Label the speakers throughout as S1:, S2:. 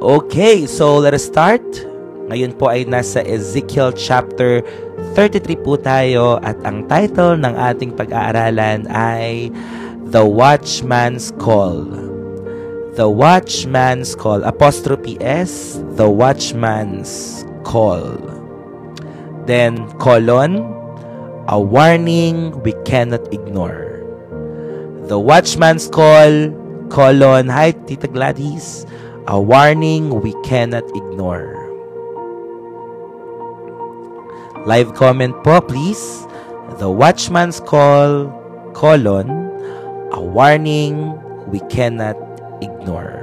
S1: Okay, so let us start. Ngayon po ay nasa Ezekiel chapter 33 po tayo at ang title ng ating pag-aaralan ay The Watchman's Call. The Watchman's Call. Apostrophe S, The Watchman's Call. Then, colon, a warning we cannot ignore. The Watchman's Call, colon, hi, Tita Gladys, a warning we cannot ignore. Live comment po, please. The Watchman's Call, colon, a warning we cannot ignore.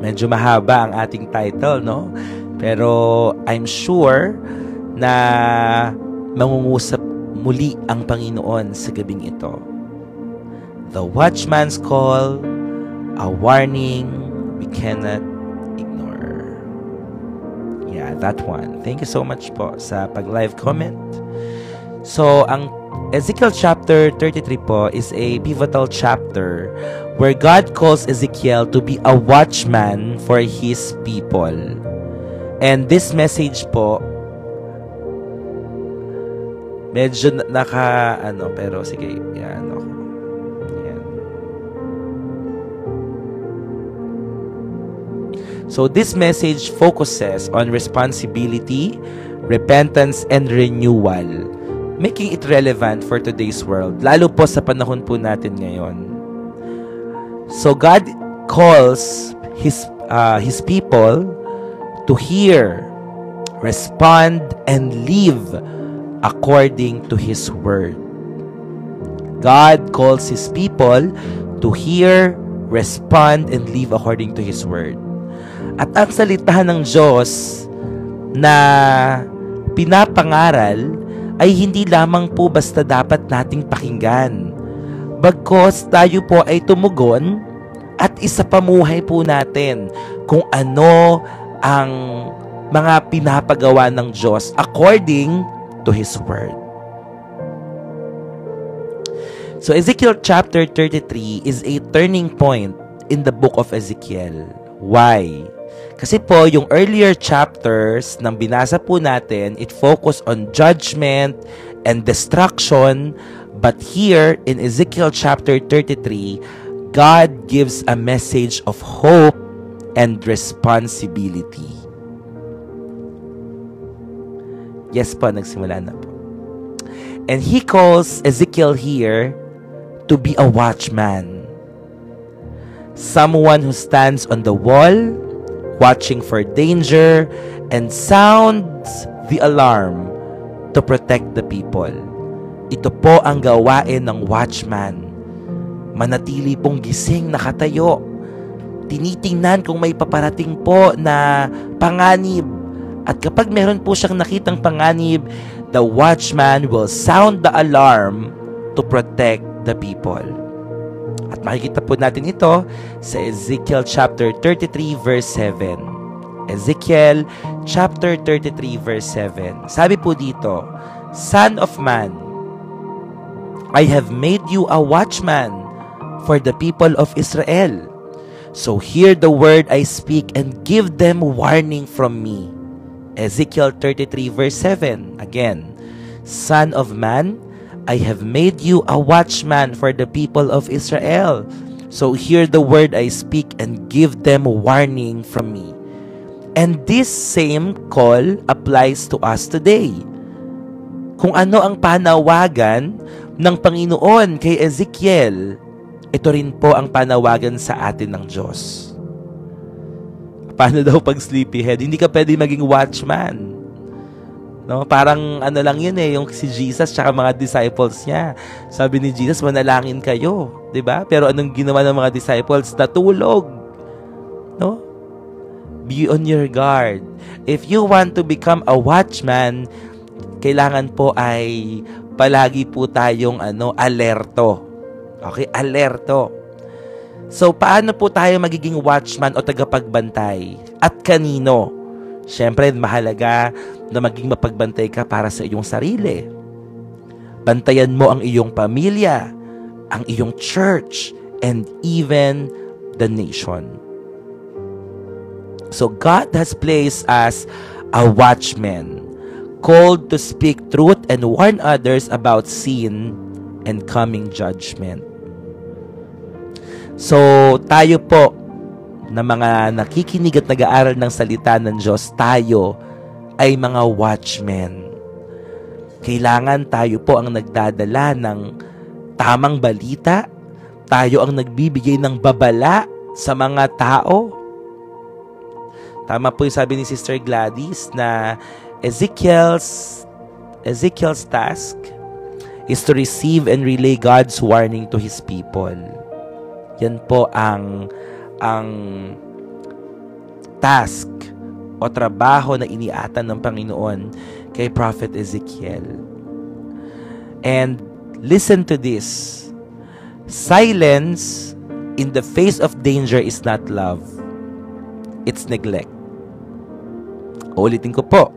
S1: Medyo mahaba ang ating title, no? Pero I'm sure na mangungusap muli ang Panginoon sa gabing ito. The Watchman's Call, a warning we cannot ignore. Yeah, that one. Thank you so much po sa pag-live comment. So, ang Ezekiel chapter 33 po is a pivotal chapter where God calls Ezekiel to be a watchman for His people. And this message po, medyo pero sige, yan ako. Yan. So this message focuses on responsibility, repentance, and renewal, making it relevant for today's world, lalo po sa panahon po natin ngayon. So God calls His people to hear, respond, and live according to His word. God calls His people to hear, respond, and live according to His word. At ang salitahan ng Diyos na pinapangaral ay hindi lamang po basta dapat nating pakinggan. Bagkus tayo po ay tumugon at isapamuhay po natin kung ano ang mga pinapagawa ng Diyos according to His word. So Ezekiel chapter 33 is a turning point in the book of Ezekiel. Why? Kasi po, yung earlier chapters ng binasa po natin, it focused on judgment and destruction. But here, in Ezekiel chapter 33, God gives a message of hope and responsibility. Yes po, nagsimula na po. And He calls Ezekiel here to be a watchman. Someone who stands on the wall, watching for danger, and sounds the alarm to protect the people. Ito po ang gawain ng watchman. Manatili pong gising, nakatayo. Tinitingnan kung may paparating po na panganib. At kapag meron po siyang nakitang panganib, the watchman will sound the alarm to protect the people. At makikita po natin ito sa Ezekiel chapter 33 verse 7. Ezekiel chapter 33 verse 7. Sabi po dito, Son of man, I have made you a watchman for the people of Israel. So hear the word I speak and give them warning from me. Ezekiel 33 verse 7. Again, Son of man, I have made you a watchman for the people of Israel. So hear the word I speak and give them warning from me. And this same call applies to us today. Kung ano ang panawagan ng Panginoon kay Ezekiel, ito rin po ang panawagan sa atin ng Diyos. Paano daw pag sleepyhead? Hindi ka pwede maging watchman. No, parang ano lang yun yung si Jesus tsaka mga disciples niya. Sabi ni Jesus, manalangin kayo, 'di ba? Pero anong ginawa ng mga disciples? Natulog. No? Be on your guard. If you want to become a watchman, kailangan po ay palagi po tayong alerto. Okay, alerto. So paano po tayo magiging watchman o tagapagbantay? At kanino? Siyempre, mahalaga na maging mapagbantay ka para sa iyong sarili. Bantayan mo ang iyong pamilya, ang iyong church, and even the nation. So God has placed us a watchman, called to speak truth and warn others about sin and coming judgment. So tayo po na mga nakikinig at nag-aaral ng salita ng Diyos, tayo ay mga watchmen. Kailangan tayo po ang nagdadala ng tamang balita. Tayo ang nagbibigay ng babala sa mga tao. Tama po yung sabi ni Sister Gladys na Ezekiel's task is to receive and relay God's warning to His people. Yan po ang task o trabaho na iniatan ng Panginoon kay Prophet Ezekiel. And listen to this. Silence in the face of danger is not love. It's neglect. Ulitin ko po.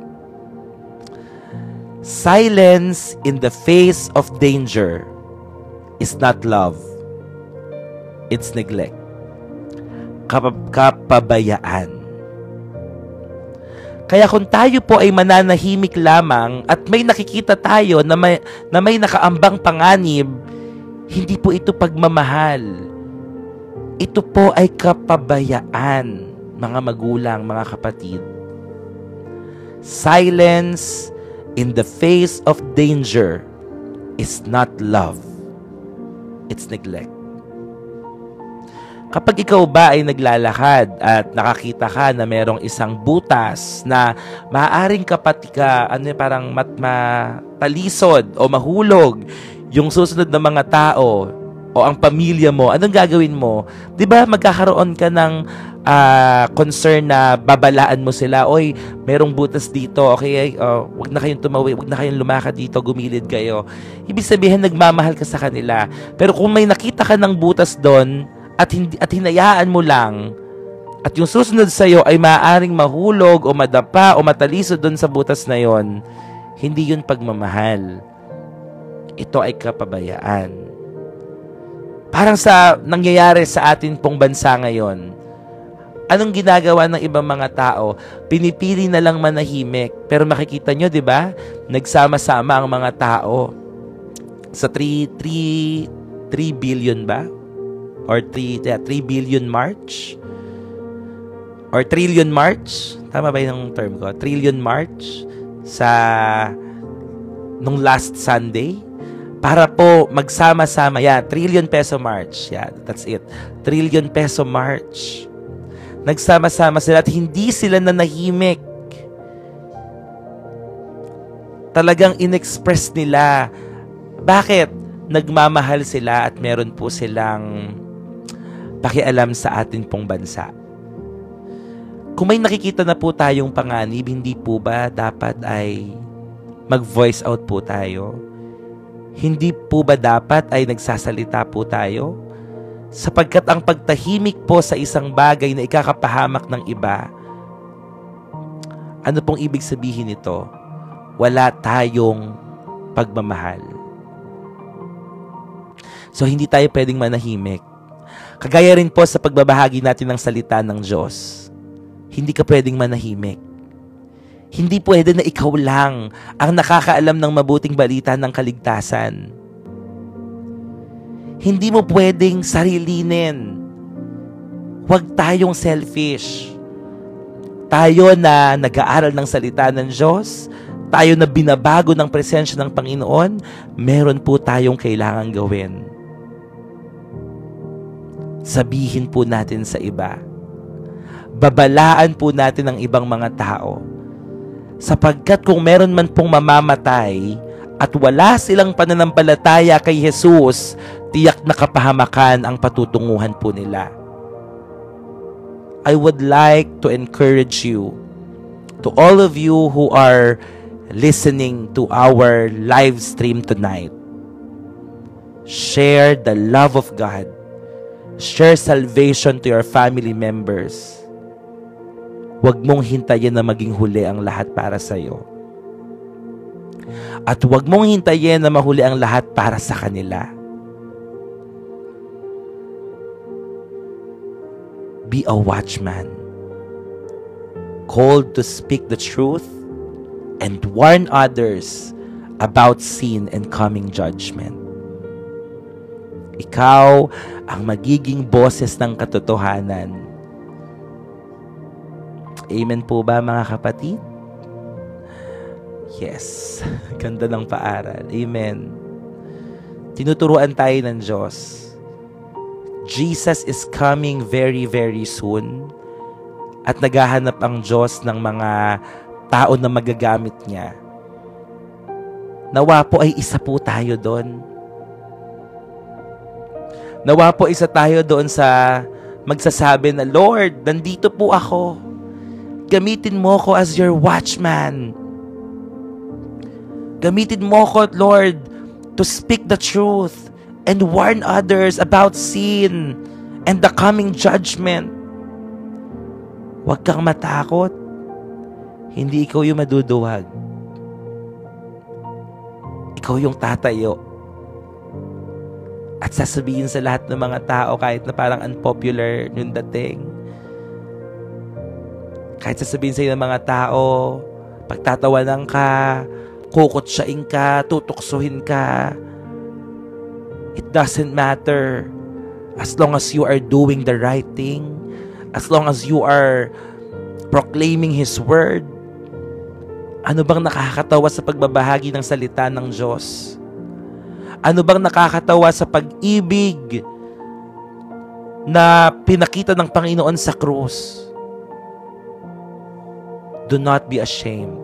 S1: Silence in the face of danger is not love. It's neglect. Kapabayaan. Kaya kung tayo po ay mananahimik lamang at may nakikita tayo na may nakaambang panganib, hindi po ito pagmamahal. Ito po ay kapabayaan, mga magulang, mga kapatid. Silence in the face of danger is not love. It's neglect. Kapag ikaw ba ay naglalakad at nakakita ka na merong isang butas na maaaring parang matalisod o mahulog yung susunod na mga tao o ang pamilya mo, anong gagawin mo? 'Di ba magkakaroon ka ng concern na babalaan mo sila, oy, merong butas dito, okay, wag na kayong tumawid, wag na kayong lumakad dito, gumilid kayo. Ibig sabihin, nagmamahal ka sa kanila. Pero kung may nakita ka ng butas doon at hinayaan mo lang, at yung susunod sa'yo ay maaaring mahulog o madapa o matalisod doon sa butas na yon, hindi yun pagmamahal. Ito ay kapabayaan. Parang sa nangyayari sa atin pong bansa ngayon, anong ginagawa ng ibang mga tao? Pinipili na lang manahimik. Pero makikita nyo, di ba? Nagsama-sama ang mga tao. Sa 3 billion ba? Or 3 billion march? Or trillion march? Tama ba yung term ko? Trillion march nung last Sunday? Para po magsama-sama. Yeah, trillion peso march. Yeah, that's it. Trillion peso march. Nagsama-sama sila at hindi sila nanahimik. Talagang inexpress nila. Bakit? Nagmamahal sila at meron po silang pakialam sa atin pong bansa. Kung may nakikita na po tayong panganib, hindi po ba dapat ay mag-voice out po tayo? Hindi po ba dapat ay nagsasalita po tayo? Sapagkat ang pagtahimik po sa isang bagay na ikakapahamak ng iba, ano pong ibig sabihin nito? Wala tayong pagmamahal. So hindi tayo pwedeng manahimik. Kagaya rin po sa pagbabahagi natin ng salita ng Diyos. Hindi ka pwedeng manahimik. Hindi pwede na ikaw lang ang nakakaalam ng mabuting balita ng kaligtasan. Hindi mo pwedeng sarilinin. Huwag tayong selfish. Tayo na nag-aaral ng salita ng Diyos, tayo na binabago ng presensya ng Panginoon, meron po tayong kailangang gawin. Sabihin po natin sa iba. Babalaan po natin ang ibang mga tao. Sapagkat kung meron man pong mamamatay at wala silang pananampalataya kay Jesus, tiyak na kapahamakan ang patutunguhan po nila. I would like to encourage you, to all of you who are listening to our live stream tonight, share the love of God. Share salvation to your family members. Huwag mong hintayin na maging huli ang lahat para sa iyo. At huwag mong hintayin na mahuli ang lahat para sa kanila. Be a watchman, called to speak the truth and warn others about sin and coming judgment. Ikaw ang magiging boses ng katotohanan. Amen po ba, mga kapatid? Yes. Ganda ng paaral. Amen. Tinuturuan tayo ng Diyos. Jesus is coming very, very soon. At naghahanap ang Diyos ng mga tao na magagamit niya. Nawa po ay isa po tayo doon. Nawa po isa tayo doon sa magsasabi na, Lord, nandito po ako. Gamitin mo ko as your watchman. Gamitin mo ko, Lord, to speak the truth and warn others about sin and the coming judgment. Huwag kang matakot. Hindi ikaw yung maduduwag. Ikaw yung tatayo. At sasabihin sa lahat ng mga tao, kahit na parang unpopular yung dating, kahit sasabihin sa iyo ng mga tao, pagtatawanan ka, kukutsain ka, tutuksuhin ka, it doesn't matter. As long as you are doing the right thing, as long as you are proclaiming His word, ano bang nakakatawa sa pagbabahagi ng salita ng Diyos? Ano bang nakakatawa sa pag-ibig na pinakita ng Panginoon sa krus? Do not be ashamed.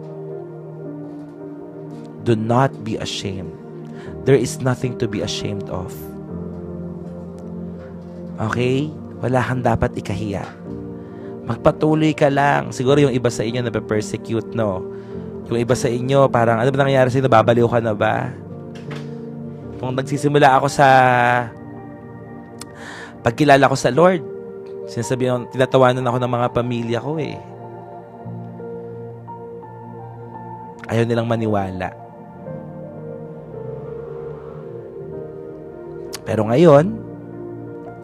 S1: Do not be ashamed. There is nothing to be ashamed of. Okay? Wala kang dapat ikahiya. Magpatuloy ka lang. Siguro yung iba sa inyo na-persecute, no? Yung iba sa inyo, parang, ano ba nangyayari sa inyo? Babaliw ka na ba? Kung nagsisimula ako sa pagkilala ko sa Lord, sinasabihan, tinatawanan ako ng mga pamilya ko eh. Ayaw nilang maniwala. Pero ngayon,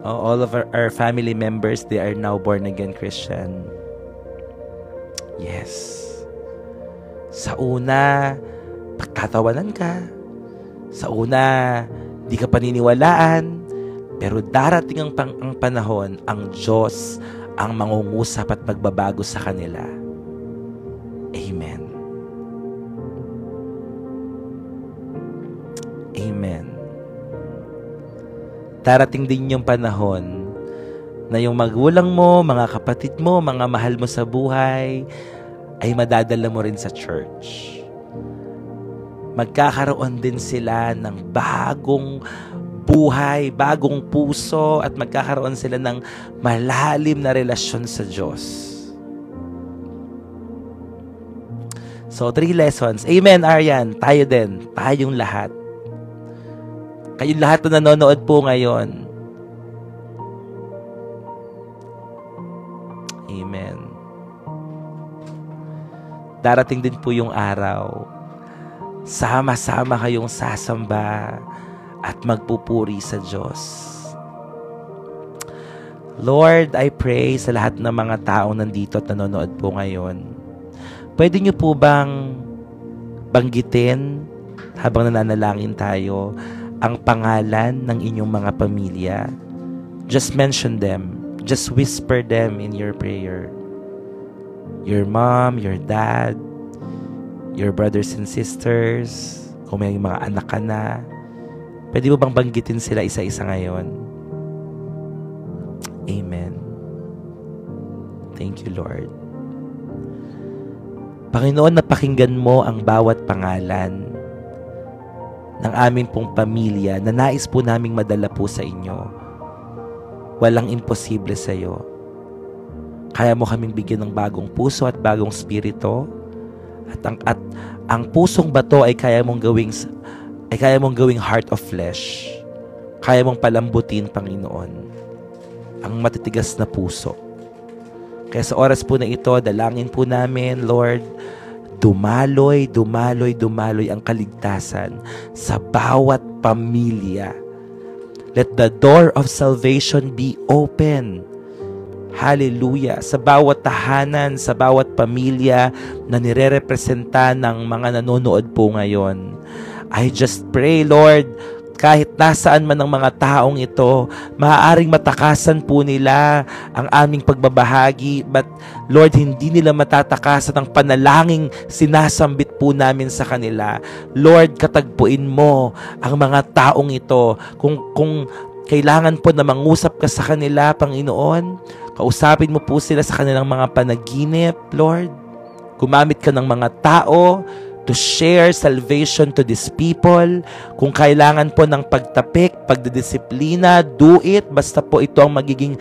S1: all of our family members, they are now born again Christian. Yes. Sa una, pagtatawanan ka. Sa una, di ka paniniwalaan. Pero darating ang panahon, ang Diyos ang mangungusap at magbabago sa kanila. Amen. Amen. Darating din yung panahon na yung magulang mo, mga kapatid mo, mga mahal mo sa buhay, ay madadala mo rin sa church. Magkakaroon din sila ng bagong buhay, bagong puso, at magkakaroon sila ng malalim na relasyon sa Diyos. So, 3 lessons. Amen, Arian. Tayo din. Tayong lahat. Kayong lahat na nanonood po ngayon. Amen. Darating din po yung araw. Sama-sama kayong sasamba at magpupuri sa Diyos. Lord, I pray sa lahat ng mga taong nandito at nanonood po ngayon. Pwede niyo po bang banggitin habang nananalangin tayo ang pangalan ng inyong mga pamilya? Just mention them. Just whisper them in your prayer. Your mom, your dad, your brothers and sisters, kung may mga anak ka na, pwede mo bang banggitin sila isa-isa ngayon? Amen. Thank you, Lord. Panginoon, napakinggan mo ang bawat pangalan ng aming pong pamilya na nais po naming madala po sa inyo. Walang imposible sa iyo. Kaya mo kaming bigyan ng bagong puso at bagong spirito. At ang pusong bato ay kaya mong gawing heart of flesh. Kaya mong palambutin, Panginoon, ang matitigas na puso. Kaya sa oras po na ito, dalangin po namin, Lord, dumaloy ang kaligtasan sa bawat pamilya. Let the door of salvation be open. Hallelujah. Sa bawat tahanan, sa bawat pamilya na nire-representa ng mga nanonood po ngayon. I just pray, Lord, kahit nasaan man ang mga taong ito, maaaring matakasan po nila ang aming pagbabahagi, but Lord, hindi nila matatakasan ang panalangin sinasambit po namin sa kanila. Lord, katagpuin mo ang mga taong ito. Kung kailangan po na mangusap ka sa kanila, Panginoon, kausapin mo po sila sa kanilang mga panaginip, Lord. Gumamit ka ng mga tao to share salvation to these people. Kung kailangan po ng pagtapik, pagdidisiplina, do it. Basta po ito ang magiging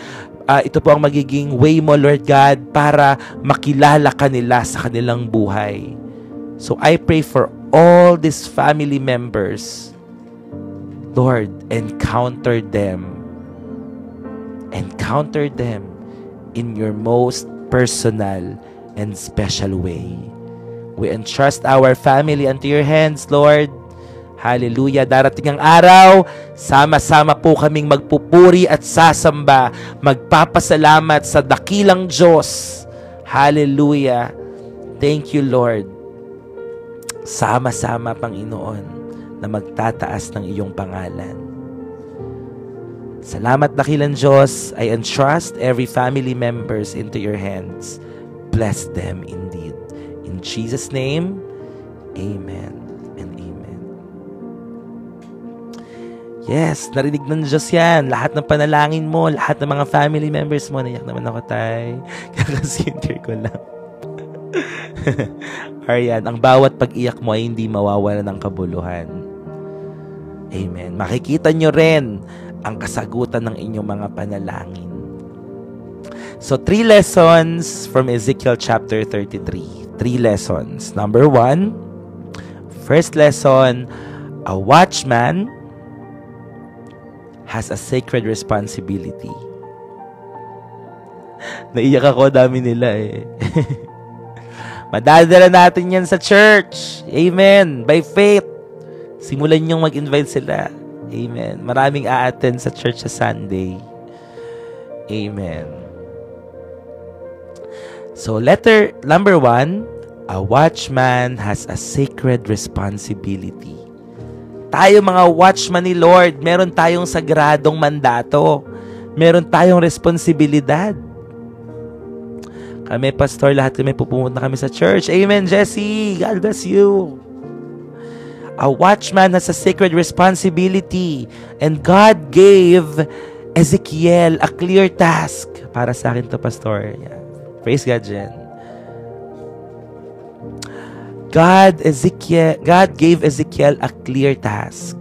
S1: way mo, Lord God, para makilala ka nila sa kanilang buhay. So I pray for all these family members. Lord, encounter them. Encounter them in your most personal and special way. We entrust our family unto your hands, Lord. Hallelujah. Darating ang araw, sama-sama po kaming magpupuri at sasamba, magpapasalamat sa dakilang Diyos. Hallelujah. Thank you, Lord. Sama-sama, Panginoon, na magtataas ng iyong pangalan. Salamat, dakilang Diyos. I entrust every family members into your hands. Bless them indeed. In Jesus' name, amen and amen. Yes, narinig ng Diyos yan. Lahat ng panalangin mo, lahat ng mga family members mo. Naiyak naman ako, tay. Kakasinter ko lang. Ariyan, ang bawat pag-iyak mo ay hindi mawawala ng kabuluhan. Amen. Makikita nyo rin ang kasagutan ng inyong mga panalangin. So, 3 lessons from Ezekiel chapter 33. 3 lessons. Number 1, first lesson, a watchman has a sacred responsibility. Naiyak ako, dami nila eh. Madadala natin yan sa church. Amen. By faith. Simulan niyong mag-invite sila. Amen. Maraming a-attend sa church sa Sunday. Amen. So, number 1, a watchman has a sacred responsibility. Tayo mga watchman ni Lord, meron tayong sagradong mandato. Meron tayong responsibilidad. Kami, pastor, lahat kami pupunta kami sa church. Amen, Jesse. God bless you. A watchman has a sacred responsibility. And God gave Ezekiel a clear task. Para sa akin to, pastor. Yeah. Praise God, Jen. God gave Ezekiel a clear task.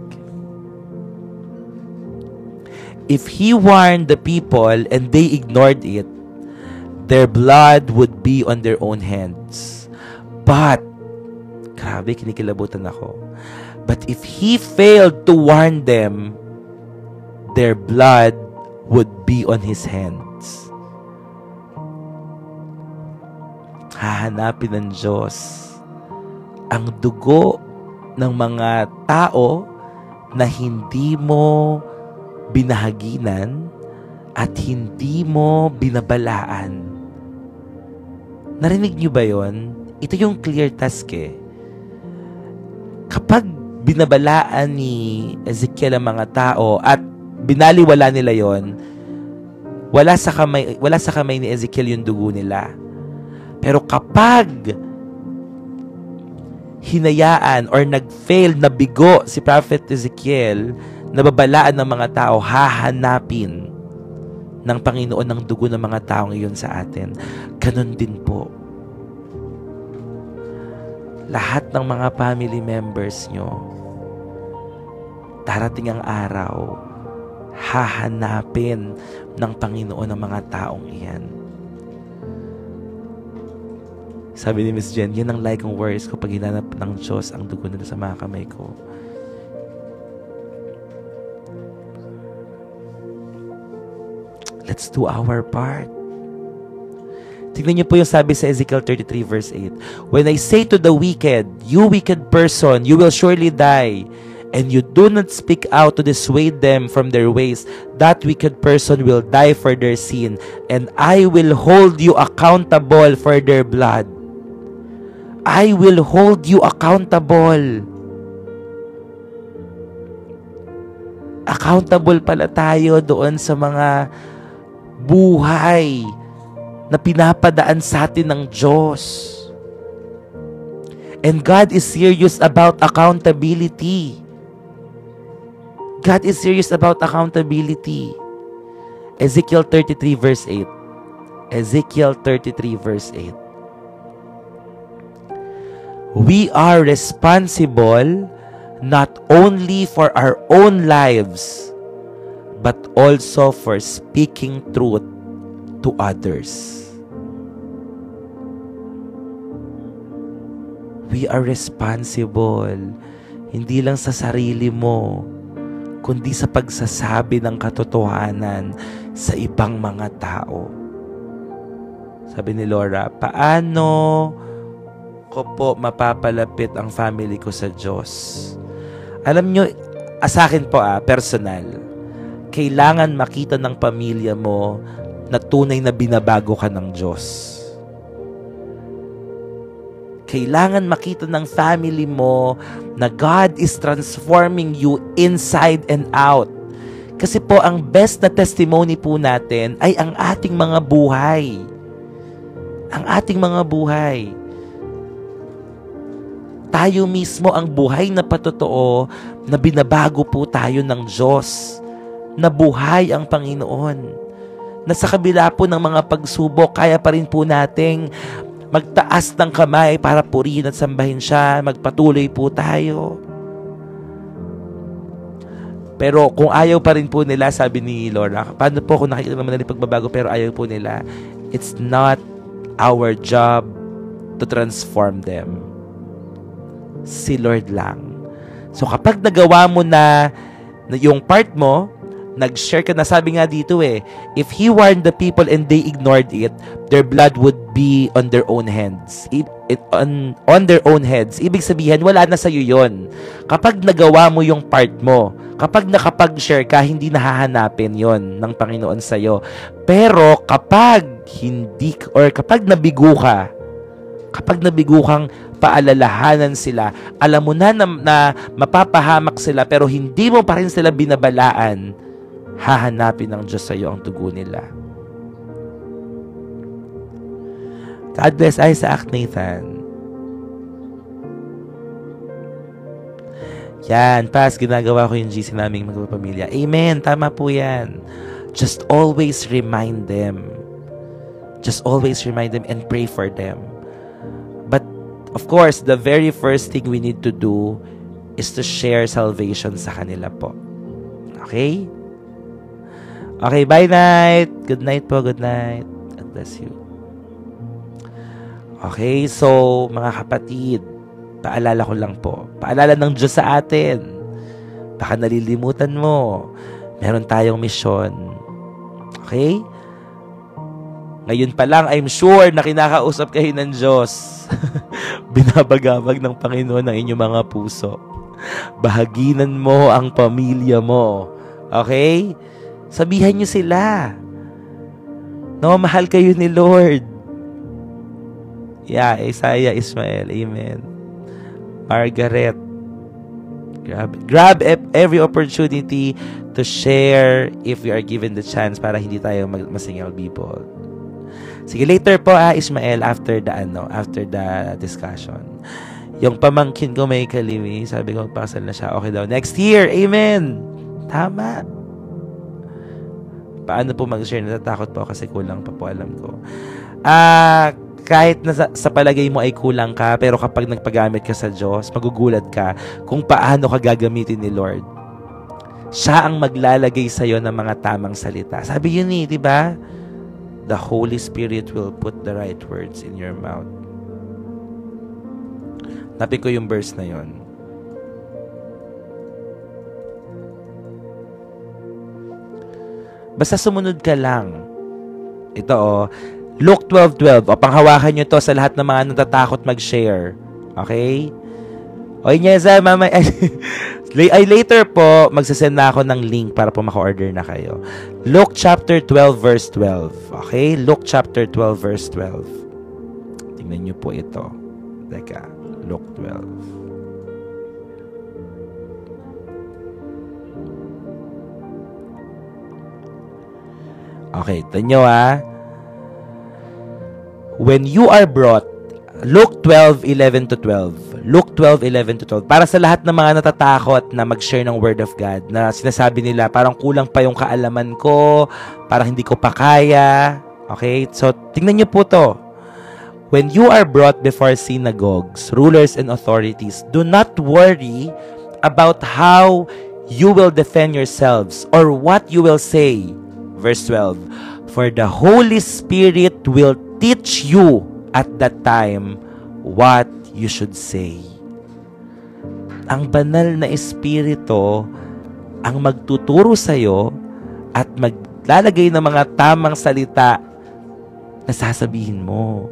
S1: If he warned the people and they ignored it, their blood would be on their own hands. But, grabe, kinikilabutan ako. But if he failed to warn them, their blood would be on his hands. Hahanapin ng Diyos ang dugo ng mga tao na hindi mo binahaginan at hindi mo binabalaan. Narinig niyo ba yon? Ito yung clear task eh. Kapag binabalaan ni Ezekiel ang mga tao at binaliwala nila yon, wala sa kamay ni Ezekiel yung dugo nila. Pero kapag hinayaan or nag-fail na bigo si Prophet Ezekiel, nababalaan ng mga tao, hahanapin ng Panginoon ng dugo ng mga taong iyon sa atin. Ganon din po. Lahat ng mga family members nyo, darating ang araw, hahanapin ng Panginoon ng mga taong iyan. Sabi ni Miss Jen, yan ang like kong words ko pag hinanap ng Diyos ang dugo nila sa mga kamay ko. Let's do our part. Tignan niyo po yung sabi sa Ezekiel 33 verse 8. When I say to the wicked, you wicked person, you will surely die, and you do not speak out to dissuade them from their ways, that wicked person will die for their sin, and I will hold you accountable for their blood. I will hold you accountable. Accountable pala tayo doon sa mga buhay na pinapadaan sa atin ng Diyos. And God is serious about accountability. God is serious about accountability. Ezekiel 33 verse 8. Ezekiel 33 verse 8. We are responsible not only for our own lives, but also for speaking truth to others. We are responsible, hindi lang sa sarili mo, kundi sa pagsasabi ng katotohanan sa ibang mga tao. Sabi ni Laura, paano ko po mapapalapit ang family ko sa Diyos? Alam nyo, sa akin po personal, kailangan makita ng pamilya mo na tunay na binabago ka ng Diyos. Kailangan makita ng family mo na God is transforming you inside and out. Kasi po, ang best na testimony po natin ay ang ating mga buhay. Ang ating mga buhay. Tayo mismo ang buhay na patotoo na binabago po tayo ng Diyos. Na buhay ang Panginoon. Na sa kabila po ng mga pagsubok, kaya pa rin po nating magtaas ng kamay para purihin at sambahin siya. Magpatuloy po tayo. Pero kung ayaw pa rin po nila, sabi ni Laura, paano po kung nakikita naman nila pagbabago pero ayaw po nila? It's not our job to transform them. Si Lord lang. So kapag nagawa mo na yung part mo, nag-share ka na, sabi nga dito if He warned the people and they ignored it, their blood would be on their own hands. On their own heads. Ibig sabihin, wala na sa'yo yon. Kapag nagawa mo yung part mo, kapag nakapag-share ka, hindi nahahanapin yon ng Panginoon sa'yo. Pero kapag hindi, or kapag nabigo ka, kapag nabigo kang paalalahanan sila, alam mo na mapapahamak sila, pero hindi mo pa rin sila binabalaan, hahanapin ng Diyos sa iyo ang tugon nila. God bless Isaac Nathan. Yan, pas, ginagawa ko yung GC naming magpapamilya. Amen, tama po yan. Just always remind them. Just always remind them and pray for them. But, of course, the very first thing we need to do is to share salvation sa kanila po. Okay? Okay, bye night. Good night po, good night. God bless you. Okay, so mga kapatid, paalala ko lang po. Paalala ng Diyos sa atin. Baka nalilimutan mo. Meron tayong misyon. Okay? Ngayon pa lang, I'm sure na kinakausap kayo ng Diyos. Binabagabag ng Panginoon ang inyong mga puso. Bahaginan mo ang pamilya mo. Okay? Sabihan niyo sila. No, mahal kayo ni Lord. Yeah, Isaiah, Ismael. Amen. Margaret. Grab every opportunity to share if we are given the chance para hindi tayo masingaw people. Sige, later po Ismael, after the discussion. Yung pamangkin ko may kalimi, sabi ko magpakasal na siya. Okay daw. Next year. Amen. Tama. Paano po mag-share? Natatakot po kasi kulang pa po, alam ko. Kahit na sa palagay mo ay kulang ka, pero kapag nagpagamit ka sa Diyos, magugulat ka kung paano ka gagamitin ni Lord. Siya ang maglalagay sa'yo ng mga tamang salita. Sabi yun di ba? The Holy Spirit will put the right words in your mouth. Napin ko yung verse na yun. Basta sumunod ka lang. Ito Luke 12:12. Panghawakan nyo to sa lahat ng mga natatakot mag-share. Okay? O Inyeza, mama. Later po, magsasend na ako ng link para po maka-order na kayo. Luke chapter 12 verse 12. Okay? Luke chapter 12 verse 12. Tingnan niyo po ito. Teka, Luke 12. Okay, ito nyo When you are brought, Luke 12:11 to 12. Luke 12:11 to 12. Para sa lahat ng mga natatakot na mag-share ng Word of God, na sinasabi nila, parang kulang pa yung kaalaman ko, parang hindi ko pa kaya. Okay? So, tingnan nyo po to. When you are brought before synagogues, rulers and authorities, do not worry about how you will defend yourselves or what you will say. Verse 12, for the Holy Spirit will teach you at that time what you should say. Ang banal na Espiritu ang magtuturo sa'yo at maglalagay ng mga tamang salita na sasabihin mo.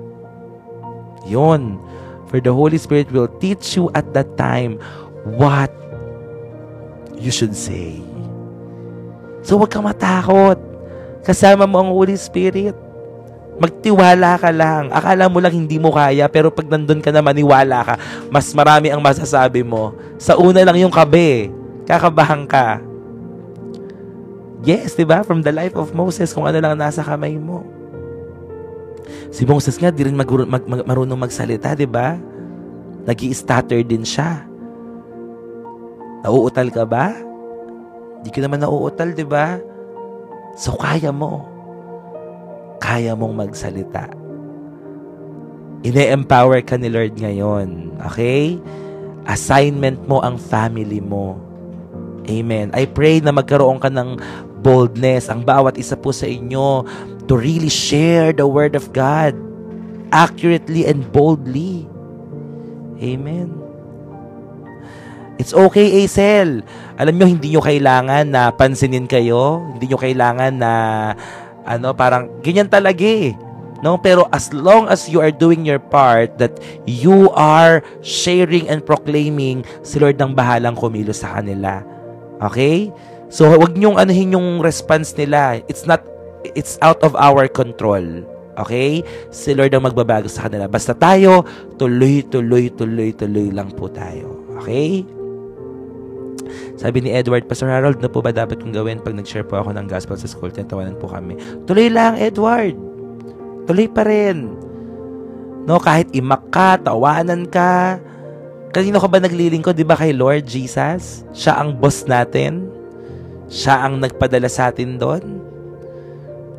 S1: Yun. For the Holy Spirit will teach you at that time what you should say. So, huwag kang matakot. Kasama mo ang Holy Spirit. Magtiwala ka lang. Akala mo lang hindi mo kaya, pero pag nandun ka na, maniwala ka. Mas marami ang masasabi mo. Sa una lang yung kabe. Kakabahan ka. Yes, diba? From the life of Moses, kung ano lang nasa kamay mo. Si Moses nga, di rin marunong magsalita, diba? Nag-i-stutter din siya. Nauutal ka ba? Di ka naman nauutal, diba? So, kaya mo. Kaya mong magsalita. Ine-empower ka ni Lord ngayon. Okay? Assignment mo ang family mo. Amen. I pray na magkaroon ka ng boldness, ang bawat isa po sa inyo, to really share the Word of God accurately and boldly. Amen. It's okay, Aisel. Alam nyo, hindi nyo kailangan na pansinin kayo. Hindi nyo kailangan na parang ganyan talaga No? Pero as long as you are doing your part, that you are sharing and proclaiming, si Lord ang bahalang kumilos sa kanila. Okay? So, wag nyong anuhin yung response nila. It's out of our control. Okay? Si Lord ang magbabago sa kanila. Basta tayo, tuloy lang po tayo. Okay? Sabi ni Edward, Pastor Harold, na po ba dapat kong gawin pag nag-share po ako ng gospel sa school? Tinatawanan po kami. Tuloy lang, Edward. Tuloy pa rin. No, kahit imak ka, tawanan ka. Kanino ka ba naglilingkod? Di ba kay Lord Jesus? Siya ang boss natin. Siya ang nagpadala sa atin doon.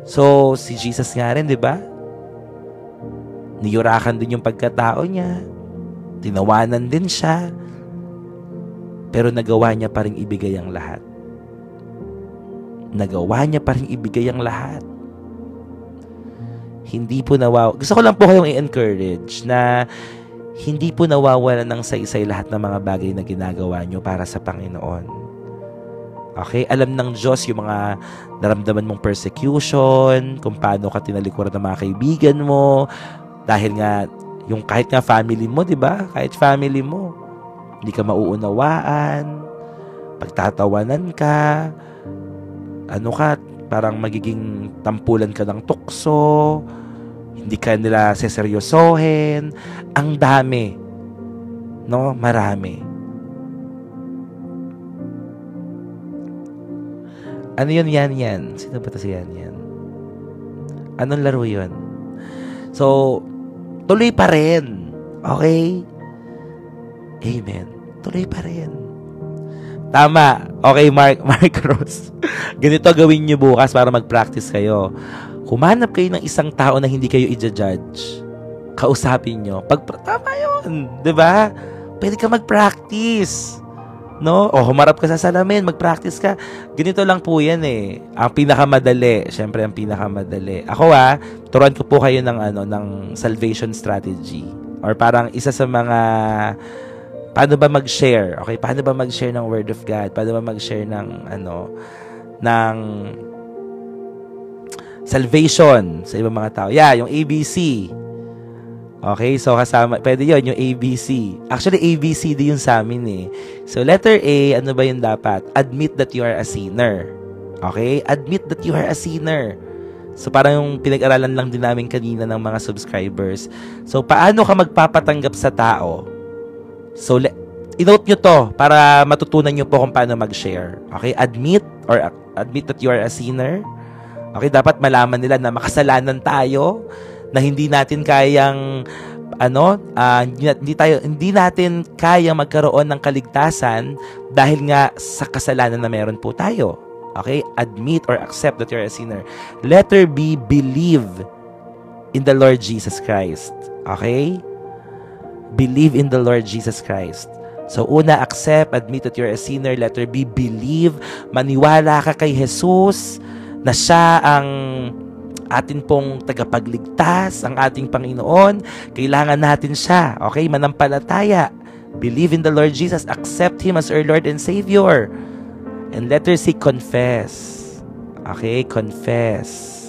S1: So, si Jesus nga rin, di ba? Niyurakan din yung pagkatao niya. Tinawanan din siya. Pero nagawa niya pa rin ibigay ang lahat. Nagawa niya pa rin ibigay ang lahat. Hindi po gusto ko lang po kayong i-encourage na hindi po nawawala ng saysay lahat ng mga bagay na ginagawa niyo para sa Panginoon. Okay? Alam ng Diyos yung mga naramdaman mong persecution, kung paano ka tinalikuran ng mga kaibigan mo, dahil nga, yung kahit nga family mo, di ba? Kahit family mo. Hindi ka mauunawaan, pagtatawanan ka, parang magiging tampulan ka ng tukso, hindi ka nila seseryosohin, ang dami, no? Marami. Ano yun, yan? Sino ba ito si yan? Anong laro yun? So, tuloy pa rin. Okay? Amen. Tuloy pa rin. Tama. Okay, Mark Rose. Ganito gawin niyo bukas para mag-practice kayo. Humanap kayo ng isang tao na hindi kayo i-judge. Kausapin niyo. Tama yun. Diba? Pwede ka mag-practice. No? O, humarap ka sa salamin. Mag-practice ka. Ganito lang po yan Ang pinakamadali. Siyempre, ang pinakamadali. Ako turuan ko po kayo ng salvation strategy. Or parang isa sa mga paano ba mag-share? Okay, paano ba mag-share ng Word of God? Paano ba mag-share ng ng salvation sa ibang mga tao? Yeah, yung ABC. Okay, so kasama, pwede yun, yung ABC. Actually, ABCD yung sa amin eh. So, letter A, ano ba yung dapat? Admit that you are a sinner. Okay? Admit that you are a sinner. So, parang yung pinag-aralan lang din namin kanina ng mga subscribers. So, paano ka magpapatanggap sa tao? So, i-note nyo to para matutunan nyo po kung paano mag-share. Okay? Admit that you are a sinner. Okay? Dapat malaman nila na makasalanan tayo, na hindi natin kayang hindi natin kayang magkaroon ng kaligtasan dahil nga sa kasalanan na meron po tayo. Okay? Admit or accept that you're a sinner. Letter B, believe in the Lord Jesus Christ. Okay? Believe in the Lord Jesus Christ. So, una, accept, admit that you're a sinner. Letter B, believe. Maniwala ka kay Jesus na siya ang atin pong tagapagligtas, ang ating Panginoon. Kailangan natin siya. Okay? Manampalataya. Believe in the Lord Jesus. Accept Him as our Lord and Savior. And letter C, confess. Okay? Confess.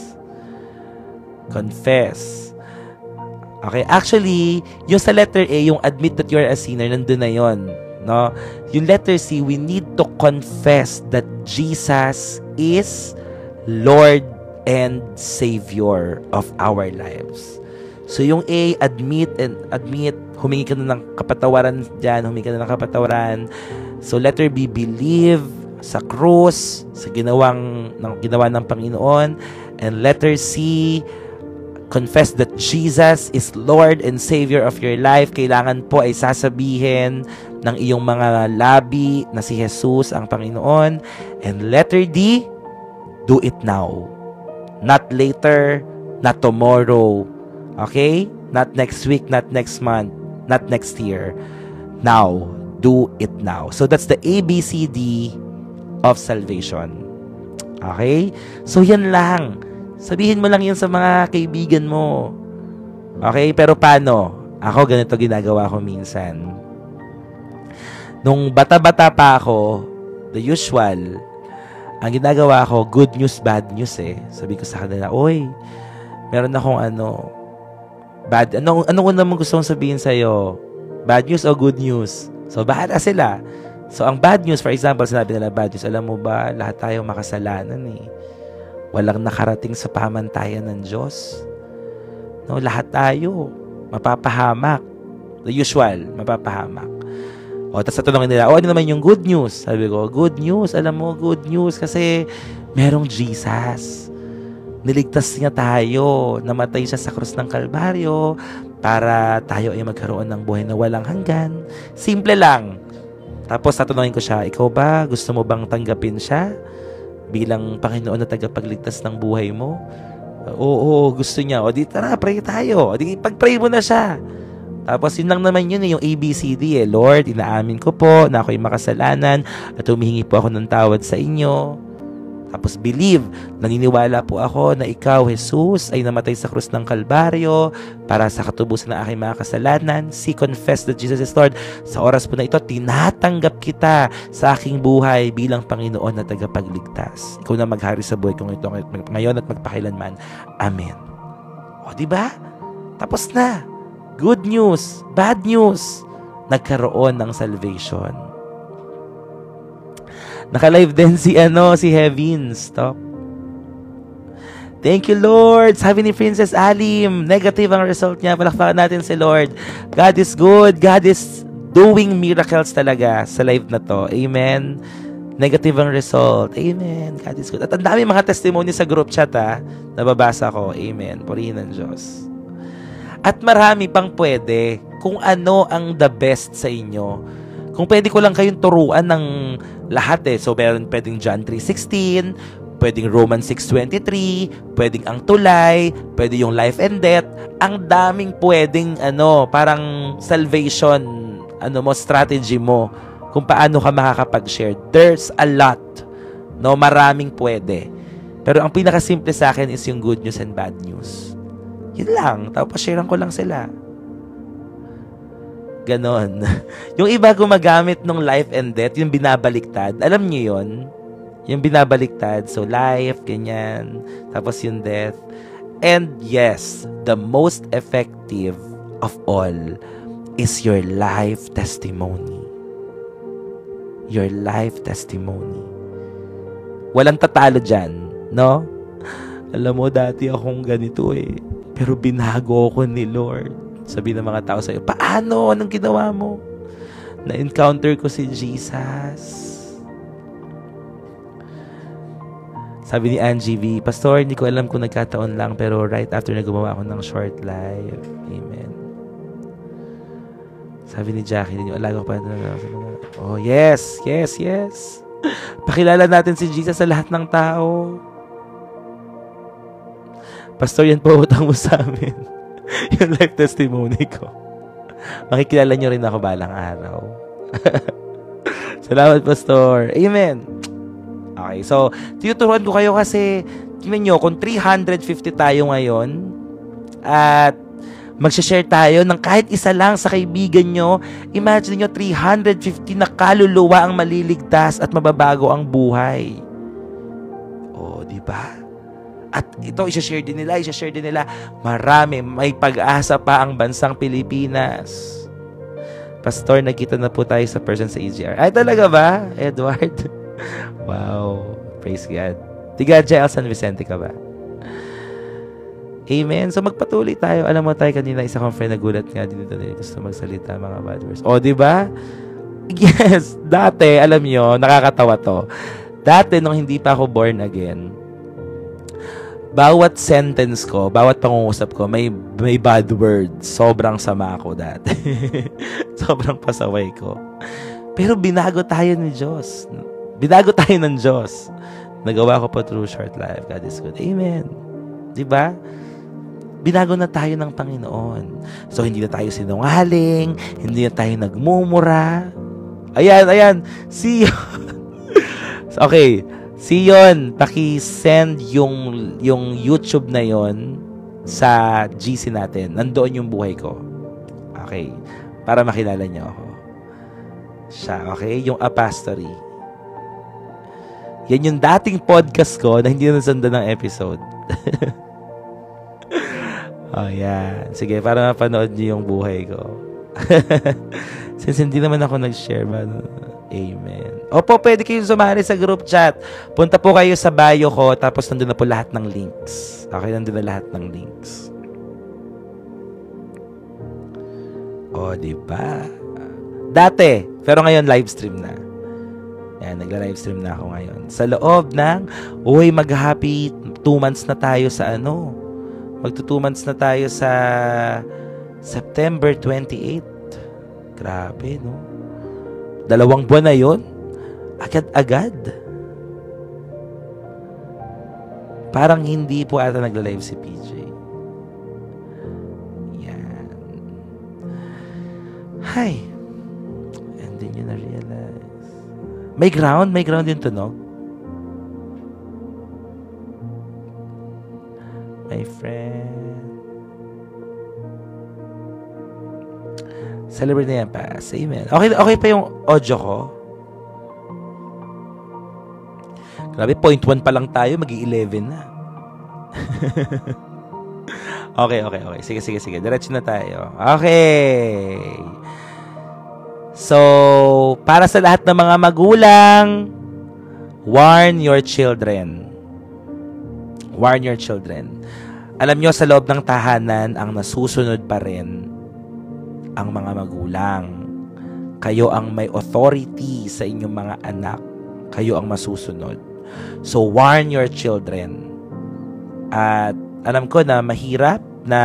S1: Confess. Okay? Actually, yung sa letter A, yung admit that you're a sinner, nandun na yun. No? Yung letter C, we need to confess that Jesus is Lord and Savior of our lives. So yung A, admit, humingi ka na ng kapatawaran dyan, humingi ka na ng kapatawaran. So letter B, believe sa krus, sa ginawa ng Panginoon. And letter C, confess that Jesus is Lord and Savior of your life. Kailangan po ay sasabihin ng iyong mga labi na si Jesus ang Panginoon. And letter D, do it now. Not later, not tomorrow. Okay? Not next week, not next month, not next year. Now, do it now. So that's the ABCD of salvation. Okay? So yan lang. Sabihin mo lang yun sa mga kaibigan mo. Okay? Pero paano? Ako, ganito ginagawa ko minsan. Nung bata-bata pa ako, the usual, ang ginagawa ko, good news, bad news eh. Sabi ko sa kanila, oy, meron akong bad, anong naman gusto kong sabihin sa'yo? Bad news o good news? So, bahala sila. So, ang bad news, for example, sinabi nila bad news, alam mo ba, lahat tayo makasalanan eh. Walang nakarating sa pamantayan ng Diyos. No, lahat tayo mapapahamak. The usual, mapapahamak. O, tapos tatanungin nila, ano naman yung good news? Sabi ko, good news, alam mo, good news, kasi merong Jesus. Niligtas niya tayo, namatay siya sa krus ng Kalbaryo, para tayo ay magkaroon ng buhay na walang hanggan. Simple lang. Tapos tatanungin ko siya, ikaw ba, gusto mo bang tanggapin siya bilang Panginoon na tagapagligtas ng buhay mo? Oo, gusto niya. O di tara, pray tayo. O di pag-pray mo na siya. Tapos yun lang naman yun yung ABCD eh. Lord, inaamin ko po na ako'y makasalanan at humihingi po ako ng tawad sa inyo. Tapos believe, naniniwala po ako na ikaw, Jesus, ay namatay sa krus ng Kalbaryo para sa katubusan ng aking mga kasalanan. Confess that Jesus is Lord. Sa oras po na ito, tinatanggap kita sa aking buhay bilang Panginoon na tagapagligtas. Ikaw na maghari sa buhay kong ito ngayon at magpakilanman. Amen. O, diba? Tapos na. Good news, bad news, nagkaroon ng salvation. Naka-live din si Hevins. Stop. Thank you, Lord. Sabi ni Princess Alim, negative ang result niya. Palakpakan natin si Lord. God is good. God is doing miracles talaga sa live na to. Amen. Negative ang result. Amen. God is good. At ang dami mga testimony sa group chat nababasa ko. Amen. Purihin ng Diyos. At marami pang pwede kung ano ang the best sa inyo. Kung pwede ko lang kayong turuan ng lahat So, pwedeng John 3:16, pwedeng Romans 6:23, pwedeng ang tulay, pwede yung life and death. Ang daming pwedeng parang salvation, strategy mo kung paano ka makakapag-share. There's a lot. No, maraming pwede. Pero ang pinakasimple sa akin is yung good news and bad news. Yun lang. Tapos sharean ko lang sila. Ganon. Yung iba gumagamit ng life and death, yung binabaliktad. Alam niyo yun? Yung binabaliktad. So, life, ganyan. Tapos yung death. And yes, the most effective of all is your life testimony. Your life testimony. Walang tatalo dyan, no? Alam mo, dati akong ganito eh. Pero binago ako ni Lord. Sabi ng mga tao sa'yo, paano? Anong ginawa mo? Na-encounter ko si Jesus. Sabi ni Angie V, Pastor, hindi ko alam kung nagkataon lang, pero right after na gumawa ako ng short live. Amen. Sabi ni Jackie, alaga ko pa. Oh, yes. Pakilala natin si Jesus sa lahat ng tao. Pastor, yan po utang mo sa amin. Yung life testimony ko. Makikilala nyo rin ako balang araw. Salamat, Pastor. Amen. Okay, so, tinuturuan ko kayo kasi, tingnan nyo, kung 350 tayo ngayon, at magsha-share tayo ng kahit isa lang sa kaibigan nyo, imagine nyo, 350 na kaluluwa ang maliligtas at mababago ang buhay. Oh, di ba? At ito, isa-share din nila. Marami, may pag-asa pa ang bansang Pilipinas. Pastor, nagkita na po tayo sa person sa EGR. Ay, talaga ba, Edward? Wow, praise God. Tiga Jael San Vicente ka ba? Amen. So magpatuloy tayo. Alam mo tayo kanina, isa kong friend nagulat nga din dito. Gusto magsalita mga bad words. O, diba? Yes, dati, alam nyo, nakakatawa to. Dati, nung hindi pa ako born again, bawat sentence ko, bawat pangungusap ko, may bad words. Sobrang sama ako dati. Sobrang pasaway ko. Pero binago tayo ni Diyos. Binago tayo ng Diyos. Nagawa ko pa through short life. God is good. Amen. Diba? Binago na tayo ng Panginoon. So, hindi na tayo sinungaling. Hindi na tayo nagmumura. Ayan. See you. Okay. See yun. Paki-send yung YouTube na yon sa GC natin. Nandoon yung buhay ko. Okay. Para makilala niyo ako. Siya. Okay? Yung Apastory. Yan yung dating podcast ko na hindi na nasundan ng episode. Oh, yan. Sige, para mapanood niyo yung buhay ko. Since hindi naman ako nag-share ba? Amen. Opo, pwede kayo sumali sa group chat. Punta po kayo sa bio ko, tapos nandun na po lahat ng links. Okay, nandun na lahat ng links. Oh, diba? Dati, pero ngayon live stream na. Yan, nagla-livestream na ako ngayon. Sa loob ng, mag-happy 2 months na tayo sa Magto 2 months na tayo sa September 28. Grabe, no? 2 buwan na yun. Agad-agad. Parang hindi po ata nagla-live si PJ. Yan. Hi. And then yun na-realize. May ground yung tunog. My friend. Celebrate na yan pa. Amen. Okay pa yung audio ko. Grabe, 0.1 pa lang tayo, magi-11 na. Okay. Sige. Diretso na tayo. Okay. So, para sa lahat ng mga magulang, warn your children. Warn your children. Alam nyo, sa loob ng tahanan, ang nasusunod pa rin ang mga magulang. Kayo ang may authority sa inyong mga anak. Kayo ang masusunod. So, warn your children. At alam ko na mahirap na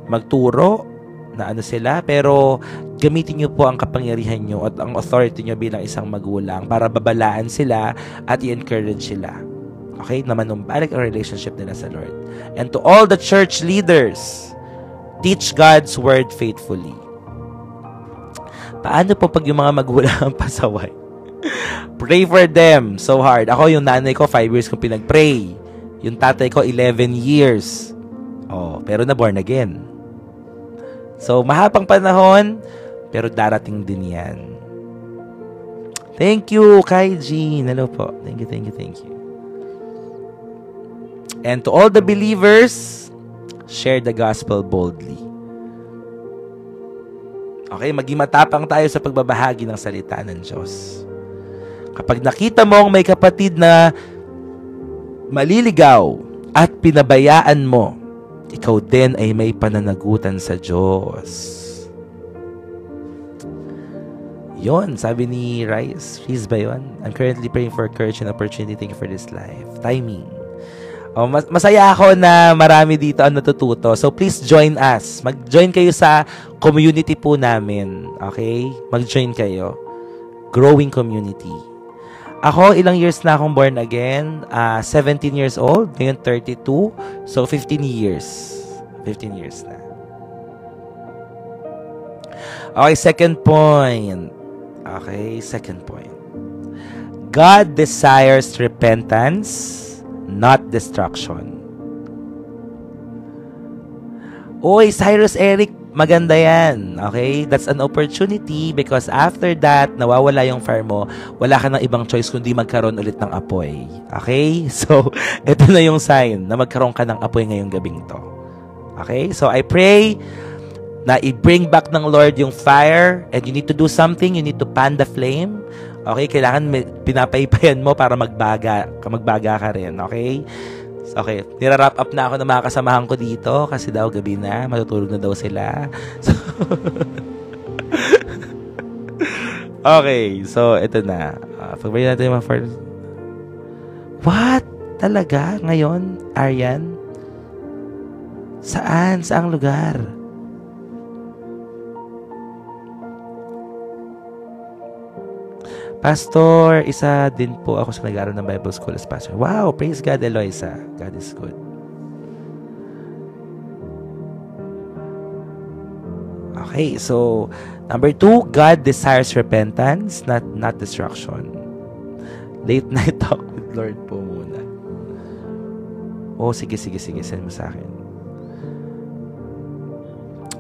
S1: magturo na sila, pero gamitin nyo po ang kapangyarihan nyo at ang authority nyo bilang isang magulang para babalaan sila at i-encourage sila. Okay? Na manumbalik ang relationship nila sa Lord. And to all the church leaders, teach God's word faithfully. Paano po pag yung mga magulang ang pasaway? Pray for them so hard. Ako, yung nanay ko, 5 years kong pinag-pray. Yung tatay ko, 11 years. Oh, pero na born again. So, mahabang panahon, pero darating din yan. Thank you, Kai Jean. Hello po. Thank you. And to all the believers, share the gospel boldly. Okay, maging matapang tayo sa pagbabahagi ng salita ng Diyos. Kapag nakita mong may kapatid na maliligaw at pinabayaan mo, ikaw din ay may pananagutan sa Diyos. Yon, sabi ni Rice ba yun? I'm currently praying for courage and opportunity. Thank you for this life. Timing. Masaya ako na marami dito ang natututo. So please join us. Mag-join kayo sa community po namin. Okay? Mag-join kayo. Growing community. Ako, ilang years na akong born again? 17 years old. Ngayon 32. So 15 years. 15 years na. Okay, second point. God desires repentance, not destruction. Oy, Cyrus Eric, maganda yan. Okay? That's an opportunity because after that, nawawala yung fire mo, wala ka ng ibang choice kundi magkaroon ulit ng apoy. Okay? So, ito na yung sign na magkaroon ka ng apoy ngayong gabing to. Okay? So, I pray na i-bring back ng Lord yung fire and you need to do something, you need to fan the flame. Okay, kailangan pinapaypayan mo para magbaga ka rin, okay? Okay, nira-wrap up na ako ng mga kasamahan ko dito kasi daw gabi na, matutulog na daw sila. So, okay, so ito na. Pagbayin natin yung mga first. What? Talaga? Ngayon, Arian? Saan? Saang lugar? Pastor, isa din po ako sa nag-aaral ng Bible School as pastor. Wow, praise God, Eloisa. God is good. Okay, so number 2, God desires repentance, not destruction. Late night talk with Lord po muna. Oh, sige, send mo sa akin.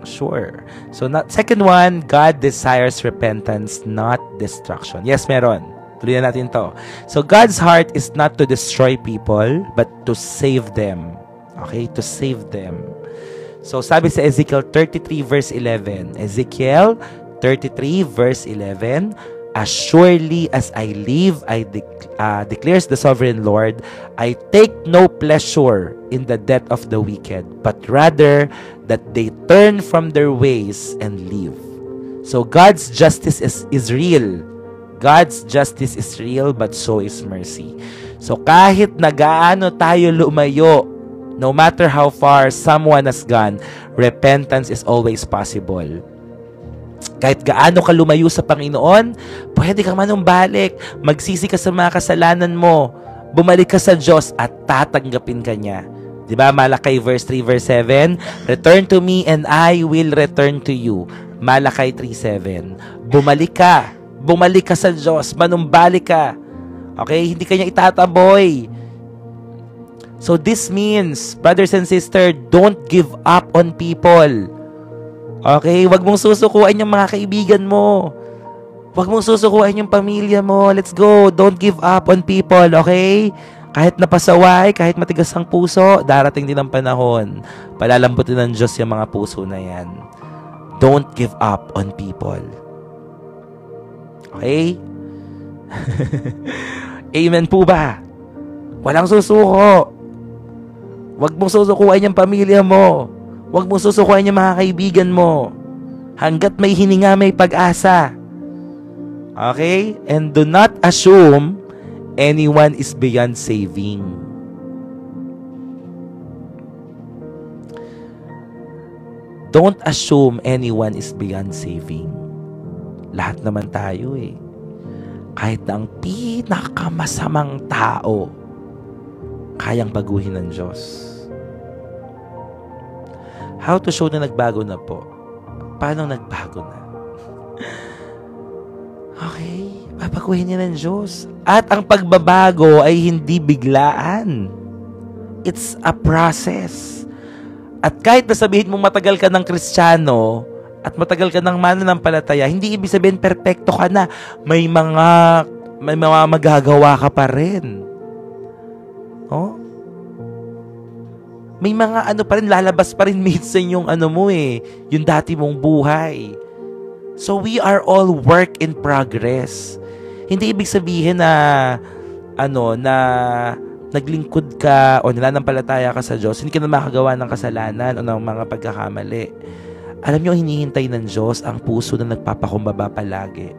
S1: Sure. So, second one, God desires repentance, not destruction. Yes, meron. Tuloy na natin to. So, God's heart is not to destroy people, but to save them. Okay? To save them. So, sabi sa Ezekiel 33 verse 11. Ezekiel 33 verse 11. As surely as I live, declares the sovereign Lord, I take no pleasure in the death of the wicked, but rather that they turn from their ways and live. So God's justice is real. God's justice is real, but so is mercy. So kahit nagaano tayo lumayo, no matter how far someone has gone, repentance is always possible. Kahit gaano ka lumayo sa Panginoon, pwede kang manumbalik. Magsisi ka sa mga kasalanan mo. Bumalik ka sa Diyos at tatanggapin ka niya. Diba? Malakay verse 3, verse 7. Return to me and I will return to you. Malakay 3:7. Bumalik ka. Bumalik ka sa Diyos. Manumbalik ka. Okay? Hindi ka niya itataboy. So this means, brothers and sisters, don't give up on people. Okay? Huwag mong susukuan yung mga kaibigan mo. Huwag mong susukuan yung pamilya mo. Let's go. Don't give up on people. Okay? Kahit napasaway, kahit matigas ang puso, darating din ang panahon. Palalambutin ng Diyos yung mga puso na yan. Don't give up on people. Okay? Amen po ba? Walang susuko. Huwag mong susukuan yung pamilya mo. Huwag mong susukuan yung mga kaibigan mo. Hanggat may hininga, may pag-asa. Okay? And do not assume anyone is beyond saving. Don't assume anyone is beyond saving. Lahat naman tayo eh. Kahit na ang pinakamasamang tao, kayang baguhin ng Diyos. How to show na nagbago na po? Paano nagbago na? Okay, papaguhin niya ng Diyos. At ang pagbabago ay hindi biglaan. It's a process. At kahit nasabihin mong matagal ka ng Kristiyano at matagal ka ng mananampalataya, hindi ibig sabihin perpekto ka na. May mga magagawa ka pa rin. Oh? May mga pa rin, lalabas pa rin minsan yung mo yung dati mong buhay. So we are all work in progress. Hindi ibig sabihin na na naglingkod ka o nananampalataya ka sa Diyos, hindi ka na makagawa ng kasalanan o ng mga pagkakamali. Alam niyo, hinihintay ng Diyos ang puso na nagpapakumbaba palagi.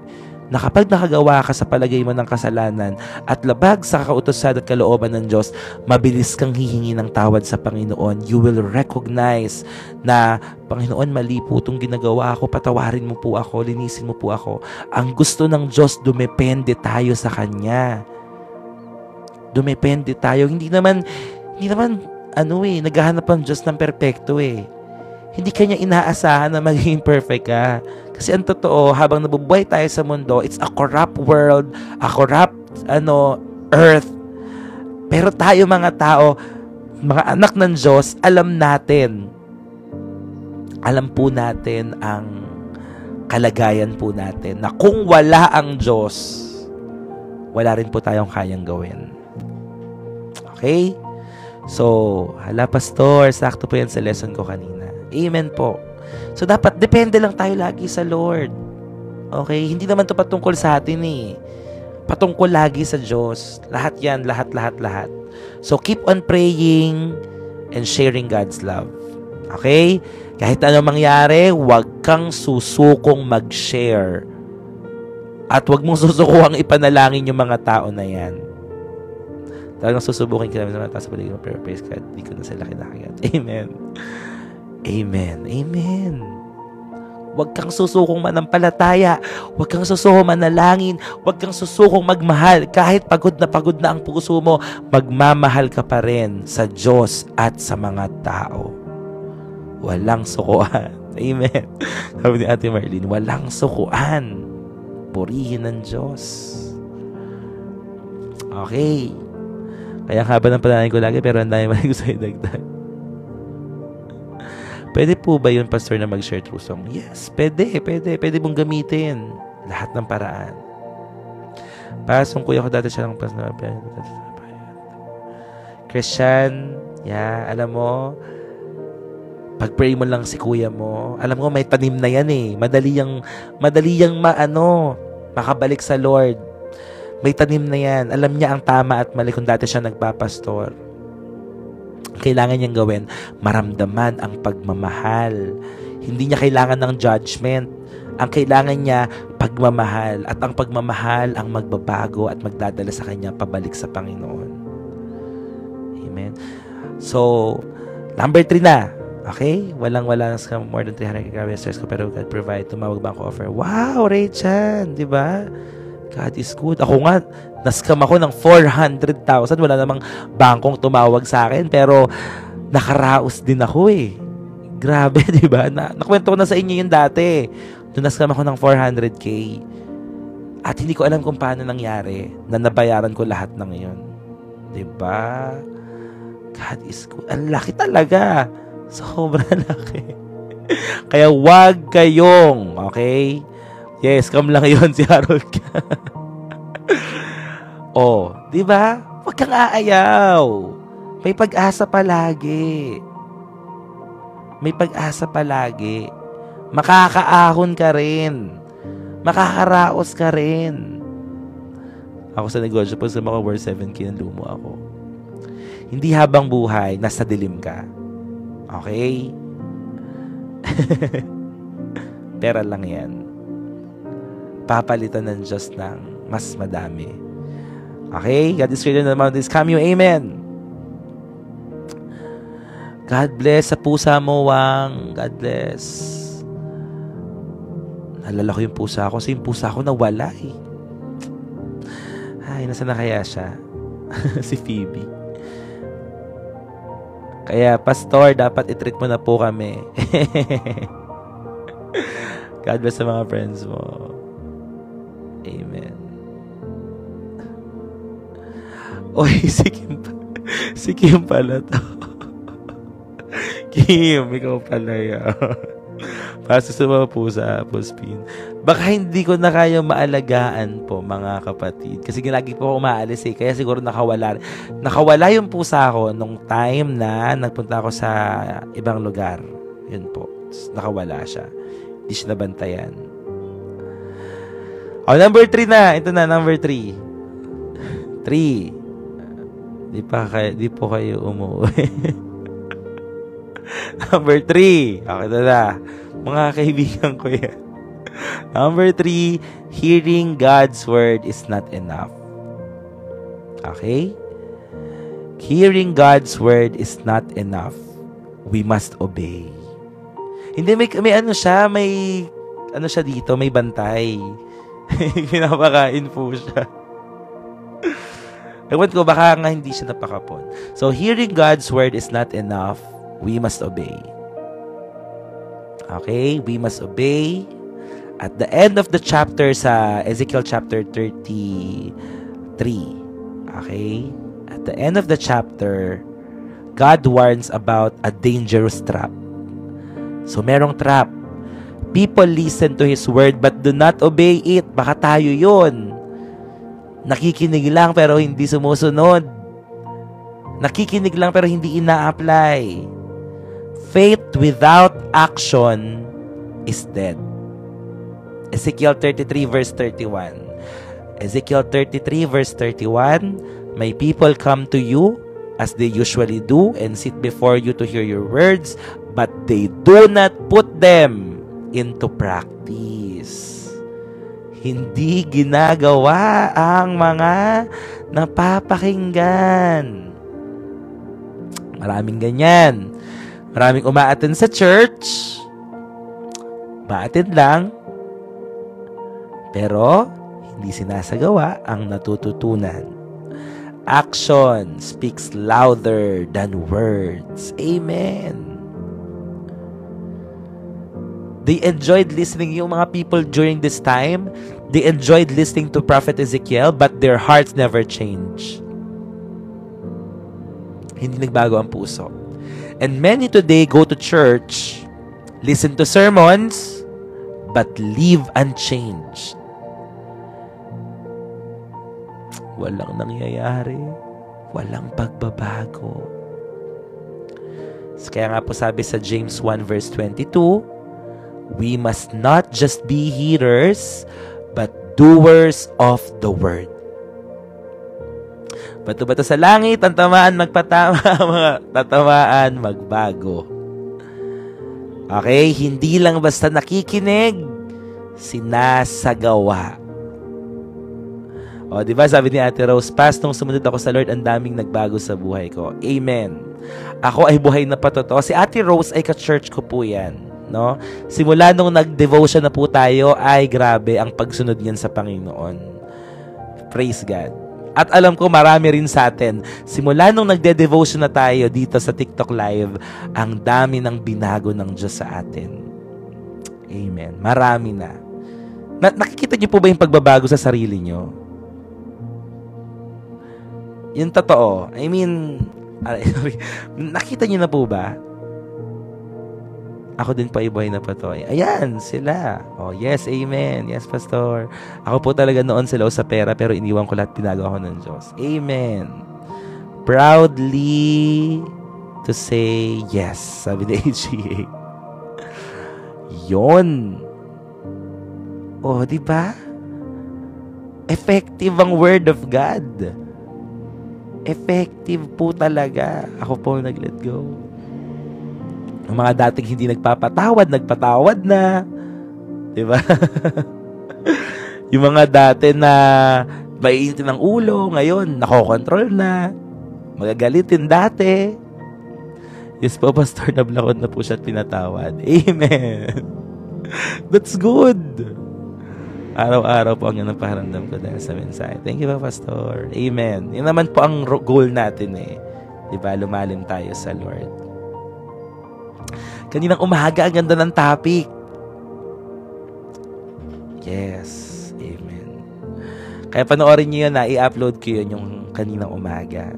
S1: Na kapag nakagawa ka sa palagay mo ng kasalanan at labag sa kautusan at kalooban ng Diyos, mabilis kang hihingi ng tawad sa Panginoon. You will recognize na, Panginoon, mali po itong ginagawa ko, patawarin mo po ako, linisin mo po ako. Ang gusto ng Diyos, dumepende tayo sa Kanya. Dumepende tayo. Hindi naman naghahanap ang Diyos ng perpekto eh. Hindi Kanya inaasahan na maging perfect ka. Kasi ang totoo, habang nabubuhay tayo sa mundo, it's a corrupt world, a corrupt earth. Pero tayo mga tao, mga anak ng Diyos, alam po natin ang kalagayan po natin na kung wala ang Diyos, wala rin po tayong kayang gawin. Okay? So, hala pastor, sakto po yan sa lesson ko kanina. Amen po. So, dapat depende lang tayo lagi sa Lord. Okay? Hindi naman ito patungkol sa atin eh. Patungkol lagi sa Diyos. Lahat yan, lahat. So, keep on praying and sharing God's love. Okay? Kahit anong mangyari, huwag kang susukong mag-share. At huwag mong susukuhang ipanalangin yung mga tao na yan. Talagang susubukin ka namin sa mga tao sa paligid mo, pero praise God, di ko na sila kinakagat. Amen. Amen. Amen. Huwag kang susukong manampalataya. Huwag kang susukong manalangin. Huwag kang susukong magmahal. Kahit pagod na ang puso mo, magmamahal ka pa rin sa Diyos at sa mga tao. Walang sukuan. Amen. Sabi ni Ate Marlene, walang sukuan. Purihin ng Diyos. Okay. Kaya haba ng panalangin ko lagi, pero ang dami man gusto idagdag. Pwede po ba yun, Pastor, na mag-share through song? Yes, pwede. Pwede mong gamitin. Lahat ng paraan. Pasong kuya ko dati siya ng Christian, alam mo, pag-pray mo lang si kuya mo, alam mo, may tanim na yan eh. Madali yang makabalik sa Lord. May tanim na yan. Alam niya ang tama at mali kung dati siya nagpapastor. Kailangan niyang gawin, maramdaman ang pagmamahal. Hindi niya kailangan ng judgment. Ang kailangan niya, pagmamahal. At ang pagmamahal ang magbabago at magdadala sa kanya pabalik sa Panginoon. Amen. So, number 3 na. Okay? Walang-wala na more than 300 requesters ko, pero God provide. Tumawag ba ako offer? Wow, Raychan! Diba? God is good. Ako nga, naskam ako ng 400,000. Wala namang bangkong tumawag sa akin. Pero, nakaraos din ako eh. Grabe, di ba? Nakwento ko na sa inyo yun dati. Doon naskam ako ng 400K. At hindi ko alam kung paano nangyari na nabayaran ko lahat ng yun. Di ba? God is good. Ang laki talaga. Sobrang laki. Kaya wag kayong, okay? Yes, scam lang yun si Harold. Oh, di ba? Huwag kang aayaw. May pag-asa palagi. May pag-asa palagi. Makakaahon ka rin. Makakaraos ka rin. Ako sa negosyo, pag sa mga worth 7K ng lumo ako. Hindi habang buhay, nasa dilim ka. Okay? Pera lang yan. Papalitan ng Diyos ng mas madami. Okay? God is greater than the mountains. Come you, amen. God bless sa pusa mo, Wang. God bless. Nalala ko yung pusa ko. Kasi yung pusa ko nawala eh. Ay, nasa na kaya siya? Si Phoebe. Kaya, Pastor, dapat i-treat mo na po kami. God bless sa mga friends mo. Amen. Oy, si Kim pala to. Kim, ikaw pala yan. Para sa mga pusa, Puspin. Baka hindi ko na kayo maalagaan po, mga kapatid. Kasi lagi po ako umaalis eh. Kaya siguro nakawala. Nakawala yung pusa ko nung time na nagpunta ako sa ibang lugar. Yun po. Nakawala siya. Hindi siya nabantayan. Oh, number 3 na. Ito na, number 3. 3. Di po kayo umuwi. Number 3. Okay na. Mga kaibigan ko yan. Number 3, hearing God's word is not enough. Okay? Hearing God's word is not enough. We must obey. Hindi, may ano siya dito, may bantay. Pinapakain po siya. Ewan ko, baka nga hindi siya napakapon. So, hearing God's word is not enough. We must obey. Okay? We must obey. At the end of the chapter sa Ezekiel chapter 33. Okay? At the end of the chapter, God warns about a dangerous trap. So, merong trap. People listen to His word but do not obey it. Baka tayo yun. Nakikinig lang pero hindi sumusunod. Nakikinig lang pero hindi ina-apply. Faith without action is dead. Ezekiel 33 verse 31. Ezekiel 33 verse 31. My people come to you as they usually do and sit before you to hear your words, but they do not put them into practice. Hindi ginagawa ang mga napapakinggan. Maraming ganyan. Maraming umaattend sa church. Umaattend lang. Pero, hindi sinasagawa ang natututunan. Action speaks louder than words. Amen. They enjoyed listening, yung mga people during this time, they enjoyed listening to Prophet Ezekiel, but their hearts never changed. Hindi nagbago ang puso. And many today go to church, listen to sermons, but live unchanged. Walang nangyayari. Walang pagbabago. Kaya nga po sabi sa James 1 verse 22, we must not just be hearers, but doers of the word. Bato-bato sa langit, ang tamaan magpatama, mga tatamaan magbago. Okay? Hindi lang basta nakikinig, sinasagawa. O, diba sabi ni Ate Rose, Pas, nung sumunod ako sa Lord, ang daming nagbago sa buhay ko. Amen. Ako ay buhay na patotoo. Si Ate Rose ay ka-church ko po yan. No? Simula nung nag-devotion na po tayo, ay grabe ang pagsunod niyan sa Panginoon. Praise God. At alam ko marami rin sa atin. Simula nung nagde-devotion na tayo dito sa TikTok Live, ang dami ng binago ng Diyos sa atin. Amen. Marami na. Nakikita niyo po ba yung pagbabago sa sarili niyo? Yung totoo. I mean, nakita niyo na po ba? Ako din pa ibuhay na patoy. Ayan, sila. Oh, yes, amen. Yes, Pastor. Ako po talaga noon sila sa pera, pero iniwan ko lahat, pinagawa ko ng Diyos. Amen. Proudly to say yes, sabi ni HGA. Yon. Oh, di ba? Effective ang word of God. Effective po talaga. Ako po nag-let go. Ang mga dating hindi nagpapatawad, nagpatawad na. Diba? Yung mga dati na maiinitin ng ulo, ngayon, nakokontrol na. Magagalitin dati. Yes po, Pastor, nablakod na po siya at pinatawad. Amen. That's good. Araw-araw po ang yan ang pakiramdam ko dahil sa mensahe. Thank you po, Pastor. Amen. Yun naman po ang goal natin eh. Diba? Lumalim tayo sa Lord. Kaninang umaga, ang ganda ng topic. Yes. Amen. Kaya panoorin nyo yun na, i-upload ko yun yung kaninang umaga.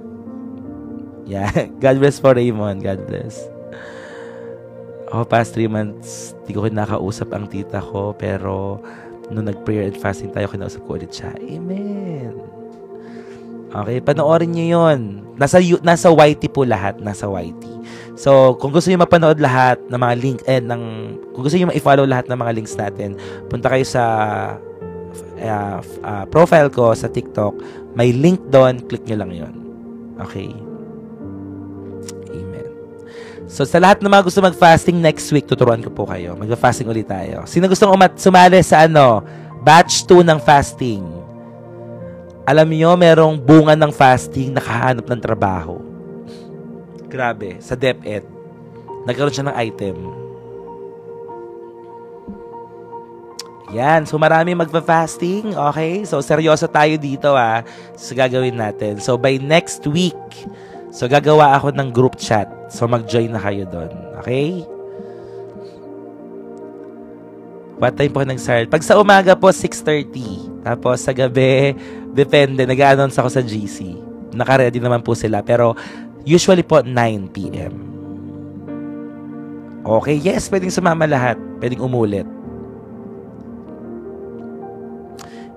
S1: Yeah. God bless po, Raymond. God bless. Ako, past 3 months, di ko kinakausap ang tita ko, pero nung nag-prayer and fasting tayo, kinausap ko ulit siya. Amen. Okay, panoorin nyo yun. Nasa YT po lahat. Nasa YT. So, kung gusto niyo mapanood lahat ng mga link, kung gusto niyo ma-follow lahat ng mga links natin, punta kayo sa profile ko sa TikTok, may link doon, click nyo lang yon. Okay? Amen. So, sa lahat ng mga gusto mag-fasting next week, tuturuan ko po kayo. Mag-fasting ulit tayo. Sino gustong sumali sa batch 2 ng fasting? Alam niyo, merong bunga ng fasting, nakahanap ng trabaho. Grabe, sa DepEd. Nagkaroon siya ng item. Yan, so marami magpa-fasting, okay? So, seryoso tayo dito, sa gagawin natin. So, by next week, so gagawa ako ng group chat. So, mag-join na kayo doon, okay? What time po nag-start? Pag sa umaga po, 6:30. Tapos sa gabi, depende. Nag-announce ako sa GC. Naka-ready naman po sila. Pero usually po, 9 p.m. Okay, yes, pwedeng sumama lahat. Pwedeng umulit.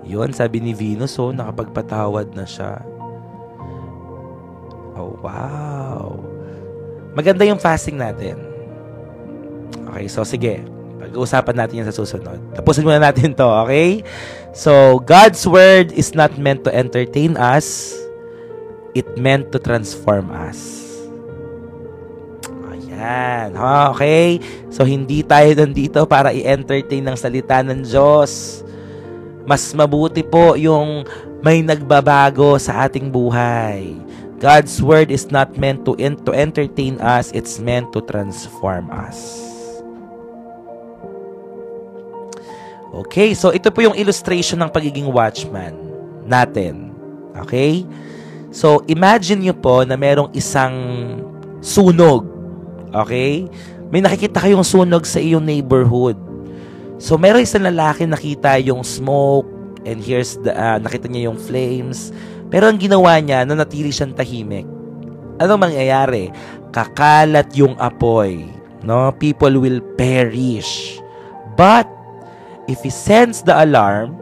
S1: Yun, sabi ni Venus, nakapagpatawad na siya. Oh, wow. Maganda yung fasting natin. Okay, so sige. Pag-uusapan natin yan sa susunod. Tapusin muna natin to, okay? So, God's Word is not meant to entertain us. It meant to transform us. Ayan. Okay? So, hindi tayo nandito para i-entertain ng salita ng Diyos. Mas mabuti po yung may nagbabago sa ating buhay. God's Word is not meant to entertain us. It's meant to transform us. Okay, so ito po yung illustration ng pagiging watchman natin. Okay? So, imagine nyo po na merong isang sunog. Okay? May nakikita kayong sunog sa iyong neighborhood. So, meron isang lalaki nakita yung smoke and here's nakita niya yung flames. Pero ang ginawa niya, nanatili siyang tahimik. Anong mangyayari? Kakalat yung apoy. No? People will perish. But, if he sounds the alarm,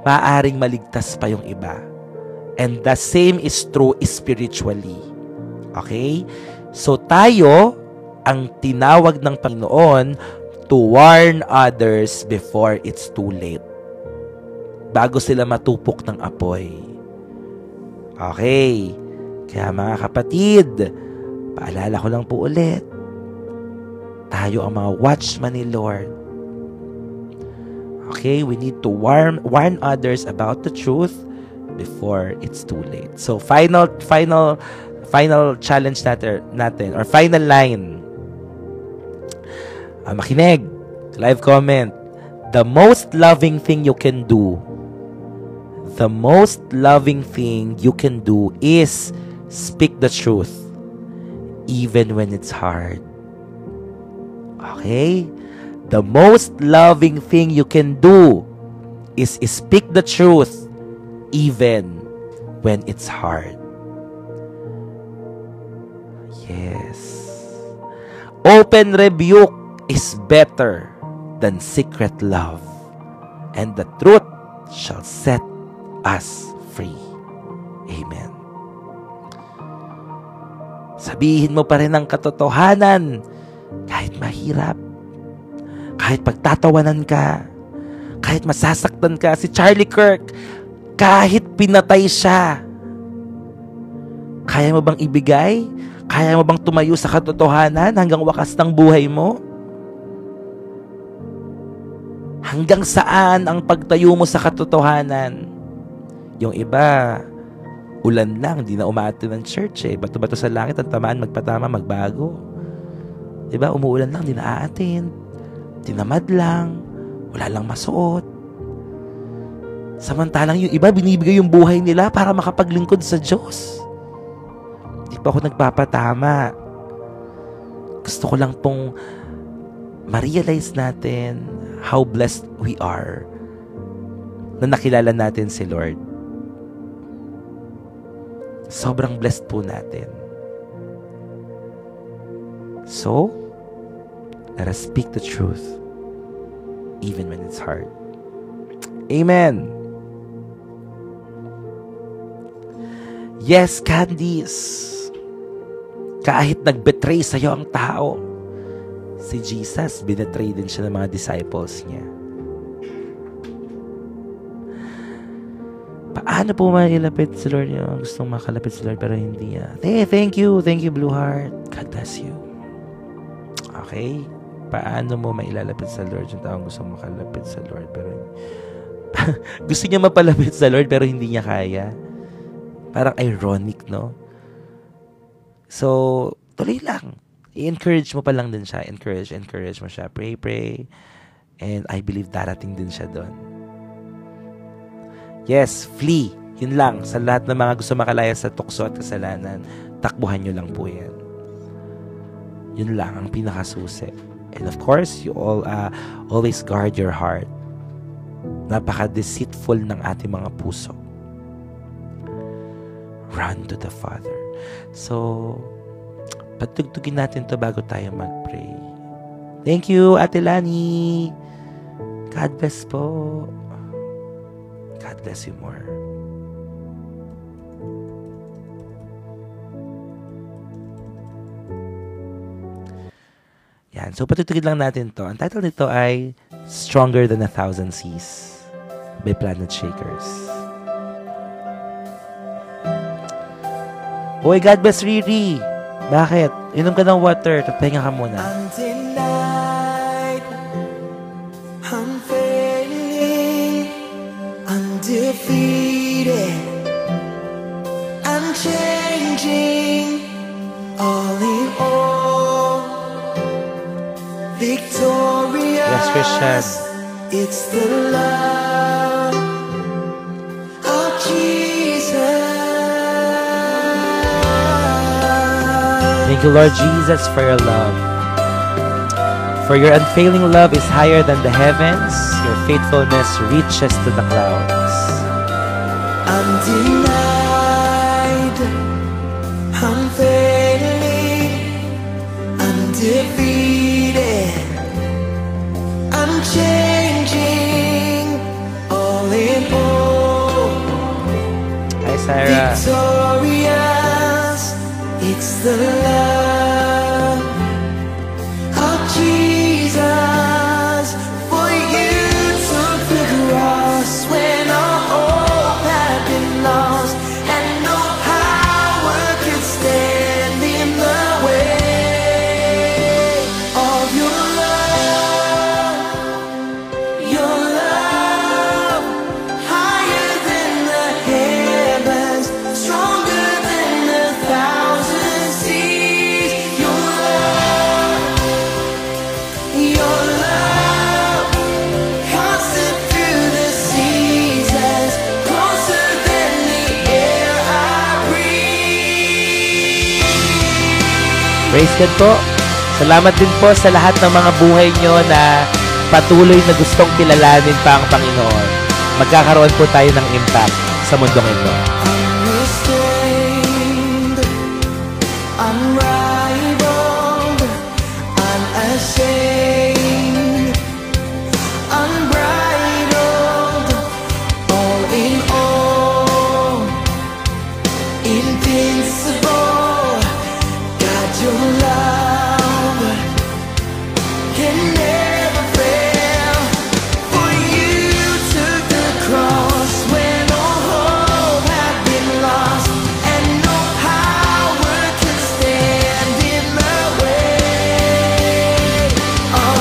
S1: maaaring maligtas pa yung iba. And the same is true spiritually. Okay? So tayo, ang tinawag ng Panginoon to warn others before it's too late. Bago sila matupok ng apoy. Okay? Kaya mga kapatid, paalala ko lang po ulit, tayo ang mga watchman ni Lord. Okay, we need to warn others about the truth before it's too late. So, final challenge natin or final line. Makinig. Live comment. The most loving thing you can do is speak the truth even when it's hard. Okay? The most loving thing you can do is speak the truth even when it's hard. Yes. Open rebuke is better than secret love, and the truth shall set us free. Amen. Sabihin mo pa rin ang katotohanan kahit mahirap, kahit pagtatawanan ka, kahit masasaktan ka. Si Charlie Kirk, kahit pinatay siya, kaya mo bang ibigay? Kaya mo bang tumayo sa katotohanan hanggang wakas ng buhay mo? Hanggang saan ang pagtayo mo sa katotohanan? Yung iba, ulan lang, di na umaattend ng church Bato-bato sa langit at tamaan, magpatama, magbago. Diba, umuulan lang, di na aattend. Tinamad lang, wala lang masuot. Samantalang yung iba, binibigay yung buhay nila para makapaglingkod sa Diyos. Di pa ako nagpapatama. Gusto ko lang pong ma-realize natin how blessed we are na nakilala natin si Lord. Sobrang blessed po natin. So, let us speak the truth even when it's hard. Amen. Yes, Candice. Kahit nag-betray sa'yo ang tao, si Jesus, binetray din siya ng mga disciples niya. Paano po mailapit sa Lord yung gustong makalapit sa Lord pero hindi niya? Hey, thank you, Blue Heart. God bless you. Okay? Paano mo mailalapit sa Lord yung taong gustong makalapit sa Lord pero gusto niya mapalapit sa Lord pero hindi niya kaya? Parang ironic, no? So, tuloy lang. I-encourage mo pa lang din siya. Encourage mo siya. Pray. And I believe darating din siya doon. Yes, flee. Yun lang. Sa lahat ng mga gusto makalaya sa tukso at kasalanan, takbuhan nyo lang po yan. Yun lang ang pinakasusi. And of course, you all always guard your heart. Napaka-deceitful ng ating mga puso. Run to the Father. So, patugtugin natin to bago tayo mag-pray. Thank you, Ate Lani. God bless po. God bless you more. Yan. So, patutugin lang natin to. Ang title nito ay Stronger Than 1,000 Seas by Planet Shakers. Boy, God bless Riri. Bakit? Inom ka ng water. Pahinga ka muna.
S2: Defeated, I'm changing all in all, victorious.
S1: Yes, Christian.
S2: It's the love of Jesus.
S1: Thank you, Lord Jesus, for your love. For your unfailing love is higher than the heavens. Your faithfulness reaches to the clouds.
S2: Undenied, unfailing, undefeated, I'm changing all in all.
S1: Hi, Sarah.
S2: Victorious, it's the love of Jesus. For you took the cross when all hope had been lost, and no power could stand in the way of your love, higher than the heavens, stronger than 1,000 seas. Your love, constant through the seasons, closer than the air I breathe.
S1: Praise God po. Salamat din po sa lahat ng mga buhay nyo na patuloy na gustong kilalanin pa ang Panginoon. Magkakaroon po tayo ng impact sa mundong ito.
S2: Unrestrained, unrivaled, unashamed, unbridled, all in all, invincible. God, your love can never fail. For you took the cross when all hope had been lost, and no power could stand in the way of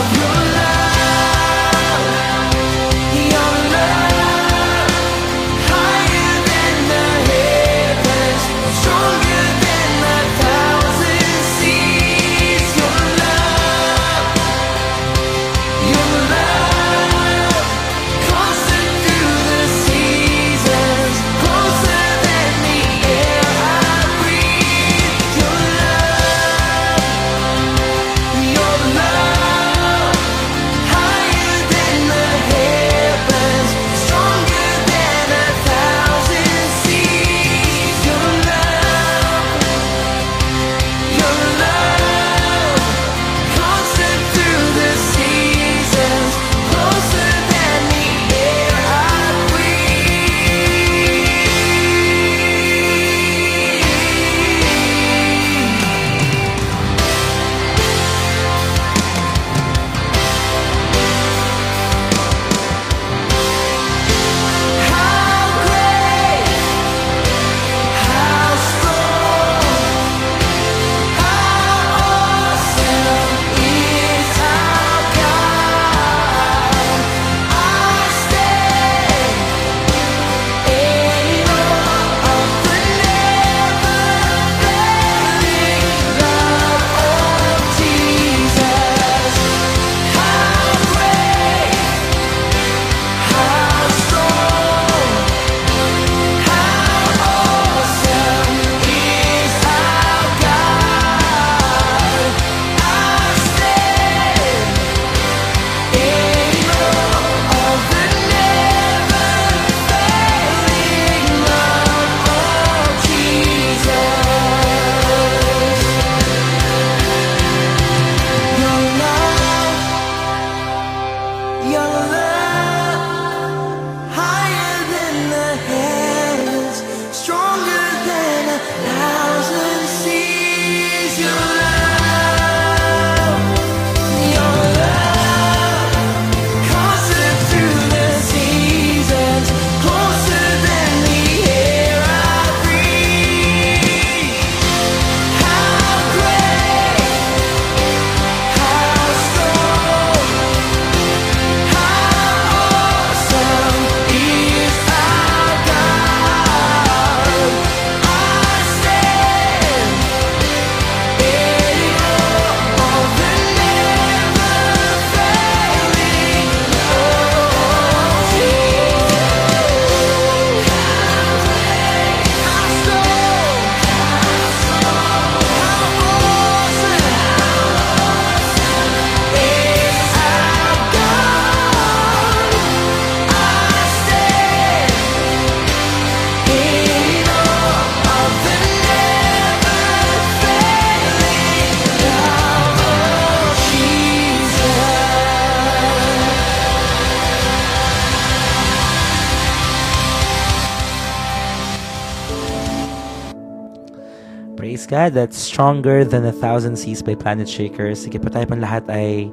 S1: God, that's Stronger Than 1,000 Seas by Planet Shakers. Sige po tayo pong lahat ay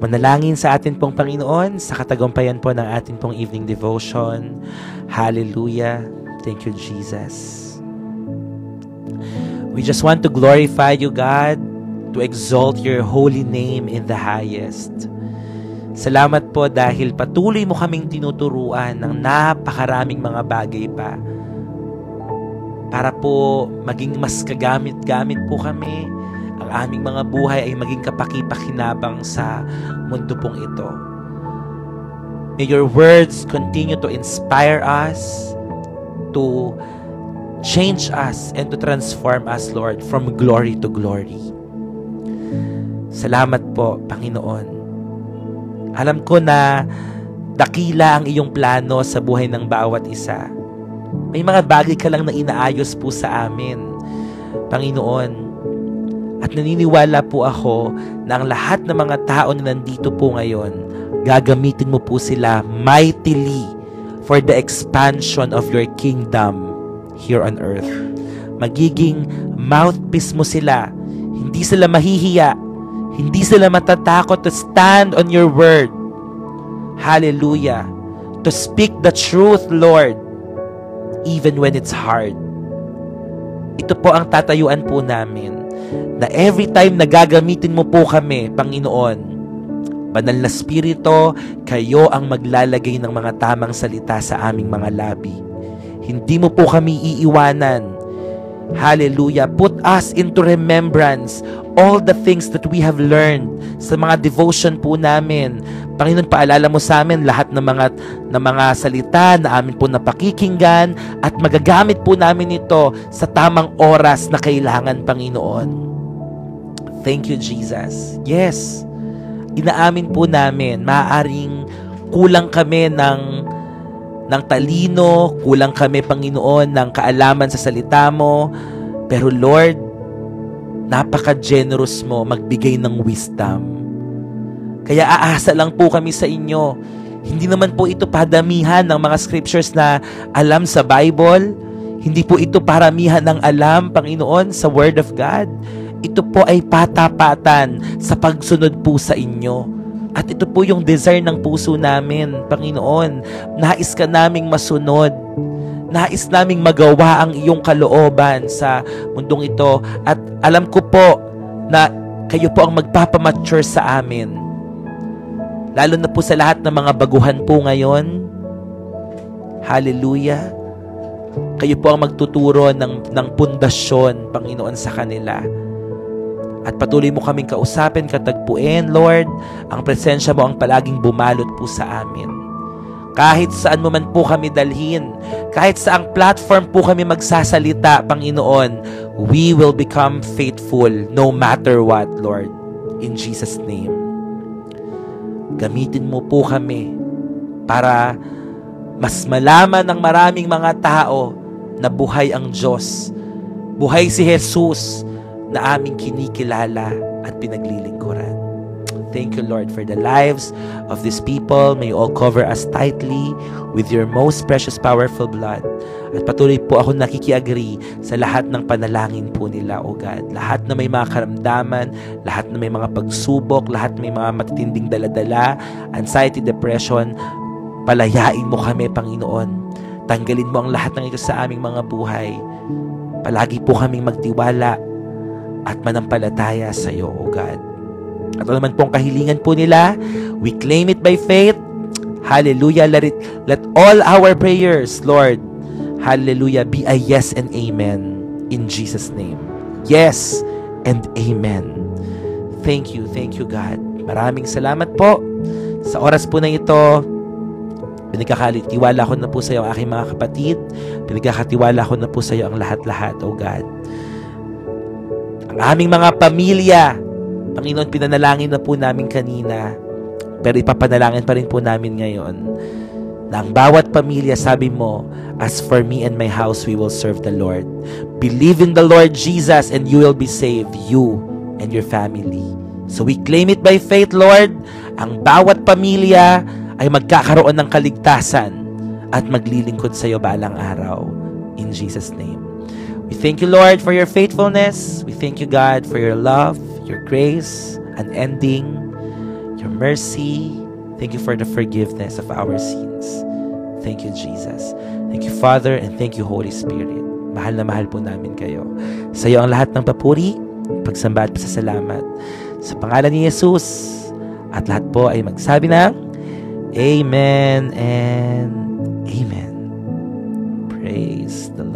S1: manalangin sa atin pong Panginoon sa katagumpayan po ng atin pong evening devotion. Hallelujah. Thank you, Jesus. We just want to glorify you, God, to exalt your holy name in the highest. Salamat po dahil patuloy mo kaming tinuturuan ng napakaraming mga bagay pa para po maging mas kagamit-gamit po kami. Ang aming mga buhay ay maging kapaki-pakinabang sa mundo pong ito. May your words continue to inspire us, to change us, and to transform us, Lord, from glory to glory. Salamat po, Panginoon. Alam ko na dakila ang iyong plano sa buhay ng bawat isa. May mga bagay ka lang na inaayos po sa amin, Panginoon. At naniniwala po ako na ang lahat ng mga tao na nandito po ngayon, gagamitin mo po sila mightily for the expansion of your kingdom here on earth. Magiging mouthpiece mo sila. Hindi sila mahihiya. Hindi sila matatakot to stand on your word. Hallelujah. To speak the truth, Lord, even when it's hard. Ito po ang tatayuan po namin, na every time na gagamitin mo po kami, Panginoon, Banal na Espiritu, kayo ang maglalagay ng mga tamang salita sa aming mga labi. Hindi mo po kami iiwanan. Hallelujah. Put us into remembrance all the things that we have learned sa mga devotion po namin. Panginoon, paalala mo sa amin lahat ng mga salita na amin po napakikinggan at magagamit po namin ito sa tamang oras na kailangan, Panginoon. Thank you, Jesus. Yes, inaamin po namin, maaaring kulang kami ng talino, kulang kami, Panginoon, ng kaalaman sa salita mo. Pero Lord, napaka-generous mo magbigay ng wisdom. Kaya aasa lang po kami sa inyo. Hindi naman po ito padamihan ng mga scriptures na alam sa Bible. Hindi po ito paramihan ng alam, Panginoon, sa Word of God. Ito po ay patapatan sa pagsunod po sa inyo. At ito po yung desire ng puso namin, Panginoon. Nais ka naming masunod. Nais naming magawa ang iyong kalooban sa mundong ito. At alam ko po na kayo po ang magpapamature sa amin. Lalo na po sa lahat ng mga baguhan po ngayon. Hallelujah. Kayo po ang magtuturo ng pundasyon, Panginoon, sa kanila. At patuloy mo kaming kausapin, katagpuin, Lord. Ang presensya mo ang palaging bumalot po sa amin. Kahit saan mo man po kami dalhin, kahit saang platform po kami magsasalita, Panginoon, we will become faithful no matter what, Lord. In Jesus' name. Gamitin mo po kami para mas malaman ng maraming mga tao na buhay ang Diyos. Buhay si Jesus na aming kinikilala at pinaglilingkuran. Thank you, Lord, for the lives of these people. May you all cover us tightly with your most precious, powerful blood. At patuloy po ako nakikiagree sa lahat ng panalangin po nila, O God. Lahat na may mga karamdaman, lahat na may mga pagsubok, lahat na may mga matitinding daladala, anxiety, depression, palayain mo kami, Panginoon. Tanggalin mo ang lahat ng ito sa aming mga buhay. Palagi po kaming magtiwala at manampalataya sa iyo, O God. At ano naman pong kahilingan po nila, we claim it by faith. Hallelujah. Let all our prayers, Lord, hallelujah, be a yes and amen in Jesus' name. Yes and amen. Thank you, God. Maraming salamat po sa oras po na ito. Pinagkakatiwala ko na po sa iyo ang aking mga kapatid. Pinagkakatiwala ko na po sa iyo ang lahat-lahat, O God. Ang aming mga pamilya, Panginoon, pinanalangin na po namin kanina, pero ipapanalangin pa rin po namin ngayon na ang bawat pamilya, sabi mo, as for me and my house, we will serve the Lord. Believe in the Lord Jesus and you will be saved, you and your family. So we claim it by faith, Lord. Ang bawat pamilya ay magkakaroon ng kaligtasan at maglilingkod sa iyo balang araw. In Jesus' name. We thank you, Lord, for your faithfulness. We thank you, God, for your love, your grace, unending, your mercy. Thank you for the forgiveness of our sins. Thank you, Jesus. Thank you, Father, and thank you, Holy Spirit. Mahal na mahal po namin kayo. Sa iyo ang lahat ng papuri, pagsamba at pasasalamat. Sa pangalan ni Jesus, at lahat po ay magsabi ng Amen and Amen. Praise the